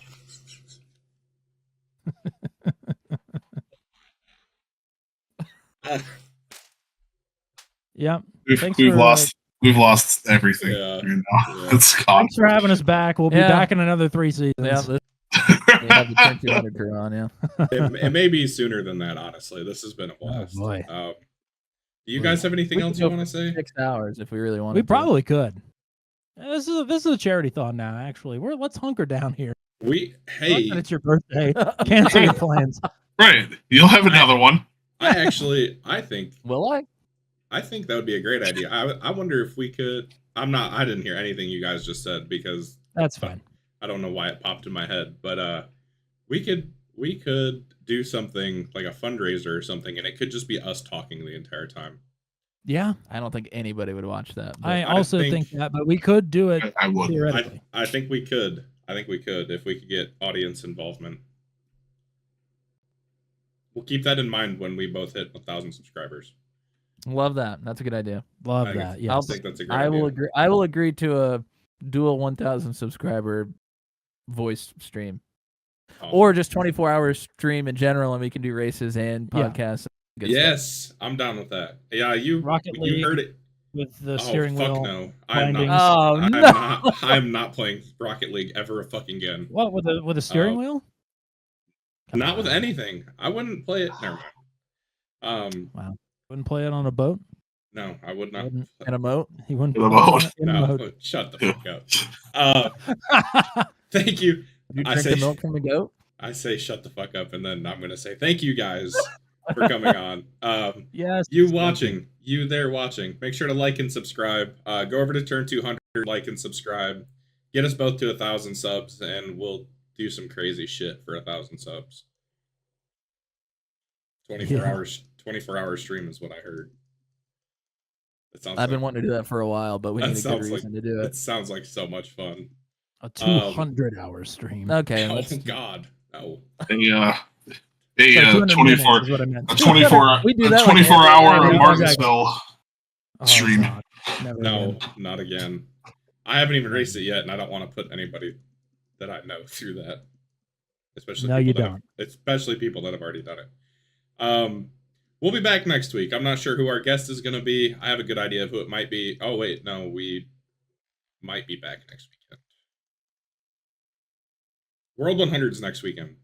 Yep. Thanks We've for, lost everything. Yeah. Right now. Yeah. It's gone. Thanks for having us back. We'll be Yeah. back in another 3 seasons. Yeah, they have the Turn 200 crew on, yeah. It may be sooner than that, honestly. This has been a Oh, blast. boy. Do you guys have anything We else could you go want to say? 6 hours if we really wanted We to. probably could. This is a charity thought now. Actually, let's hunker down here. Hey, It's your birthday. Cancel your plans. Right. You'll have another one. I think Will I? that would be a great idea. I wonder if we could. I didn't hear anything you guys just said because That's fine. I don't know why it popped in my head, but we could do something like a fundraiser or something, and it could just be us talking the entire time. Yeah, I don't think anybody would watch that. but- I also think that, but we could do it I would. theoretically. I think we could. I think we could if we could get audience involvement. We'll keep that in mind when we both hit 1,000 subscribers. Love that. That's a good idea. Love I that. think- Yes. I think that's a great I will idea. agree. I will agree to a dual 1,000 subscriber voice stream, Oh. or just 24-hour stream in general, and we can do races and Yeah. podcasts. Good stuff. Yes, I'm down with that. Yeah, you Rocket you League heard it. with the steering fuck wheel. no. I'm bindings. not. Oh I'm no! not. I'm not playing Rocket League ever fucking again. What with a steering wheel? Come Not with on. anything. I wouldn't play it. Never mind. Wouldn't play it on a boat. No, I would not. Wouldn't- And a moat. He wouldn't In a play it boat. in a No, boat. shut the fuck up. Thank you. Did you I drink say- the milk from the goat? I say shut the fuck up, and then I'm gonna say thank you guys for coming on. Yes. You watching, you there watching, make sure to like and subscribe. Go over to Turn 200, like and subscribe. Get us both to 1,000 subs, and we'll do some crazy shit for 1,000 subs. 24-hour stream is what I heard. That sounds I've been like, wanting to do that for a while, but we That need a good sounds like- reason to do It it. sounds like so much fun. A 200-hour stream. Okay, Oh let's. God, no. A Sorry, 200 24 minutes is what I meant. a 24 We do a that like 24 every hour night, of yeah, Martinsville Oh, stream. God. Never No, again. not again. I haven't even raced it yet, and I don't want to put anybody that I know through that. Especially No, you people that don't. especially people that have already done it. We'll be back next week. I'm not sure who our guest is going to be. I have a good idea of who it might be. Oh wait, no, we might be back next weekend. World 100 is next weekend.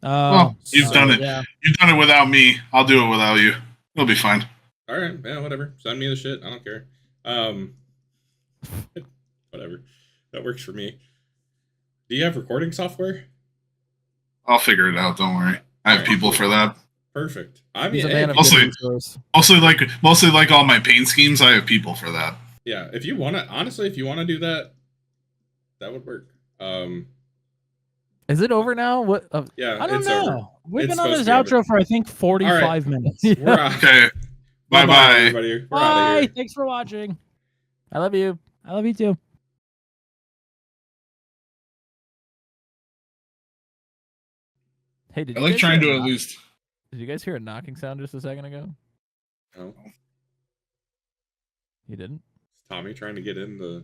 Well, you've so- done it. Yeah. You've done it without me. I'll do it without you. It'll be fine. All right, yeah, whatever. Send me the shit. I don't care. Whatever. That works for me. Do you have recording software? I'll figure it out. Don't worry. I have people for that. Perfect. I He's mean, a man hey, of Also- good resource. Mostly like all my paint schemes. I have people for that. Yeah, if you want to, honestly, if you want to do that, that would work. Is it over now? What? Yeah, I don't it's know. over. We've It's been on supposed this to be over. outro for I think 45 minutes. We're out. Okay. Bye, Bye-bye. everybody. We're out of Bye. here. Thanks for watching. I love you. I love you too. Hey, did I you like guys trying hear to a at knock- least. Did you guys hear a knocking sound just a second ago? Oh, You didn't? is Tommy trying to get into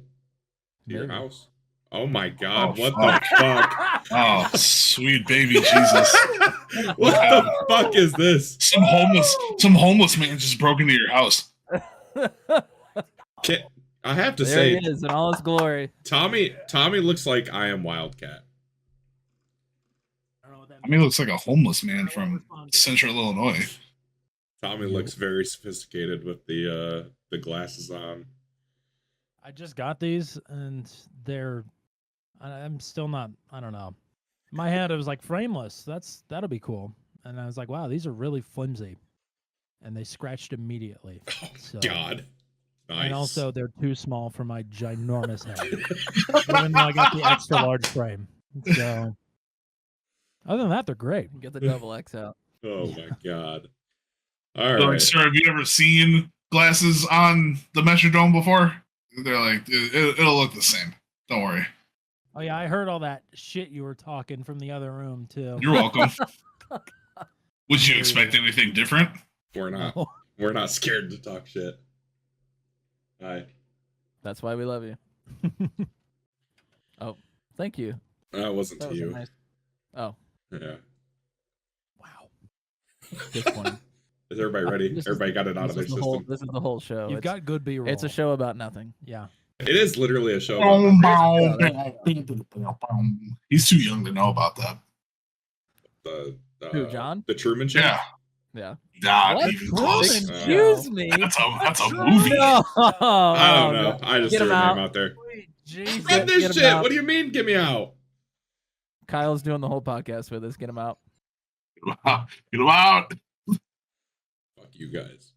your Maybe. house? Oh my God! Oh, What fuck. the fuck? Oh, sweet baby Jesus! What the fuck is this? Some homeless man just broke into your house. I have to There say, he is in all his glory. Tommy looks like I am Wildcat. I don't know what that I mean, he looks like a homeless man from Central Illinois. Tommy looks very sophisticated with the glasses on. I just got these and I'm still not, I don't know. In my head it was like frameless. That'll be cool. And I was like, wow, these are really flimsy. And they scratched immediately. So, God. Nice. and also they're too small for my ginormous head. Even though I got the extra large frame. So other than that, they're great. Get the double X out. Oh my God. All They're right. like, sir, have you ever seen glasses on the Metrodome before? They're like, it'll look the same. Don't worry. Oh yeah, I heard all that shit you were talking from the other room too. You're welcome. Would you expect anything different? We're not. No. We're not scared to talk shit. All right. That's why we love you. Oh, thank you. That wasn't That to was a you. nice. Oh, Yeah. Wow. disappointing. Is everybody ready? This is- Everybody got it out of their This is the whole. system. This is the whole show. You've got good B-roll. It's a show about nothing. Yeah. It is literally a show. He's too young to know about that. The Who, John? The Truman Show. Yeah, Yeah. not What? even close. Excuse me. That's a movie. No. I don't know. I just Get threw him a out. name out there. Jesus. I read Get this him shit. out. What do you mean? Get me out. Kyle's doing the whole podcast with us. Get him out. Get him out. Fuck you guys.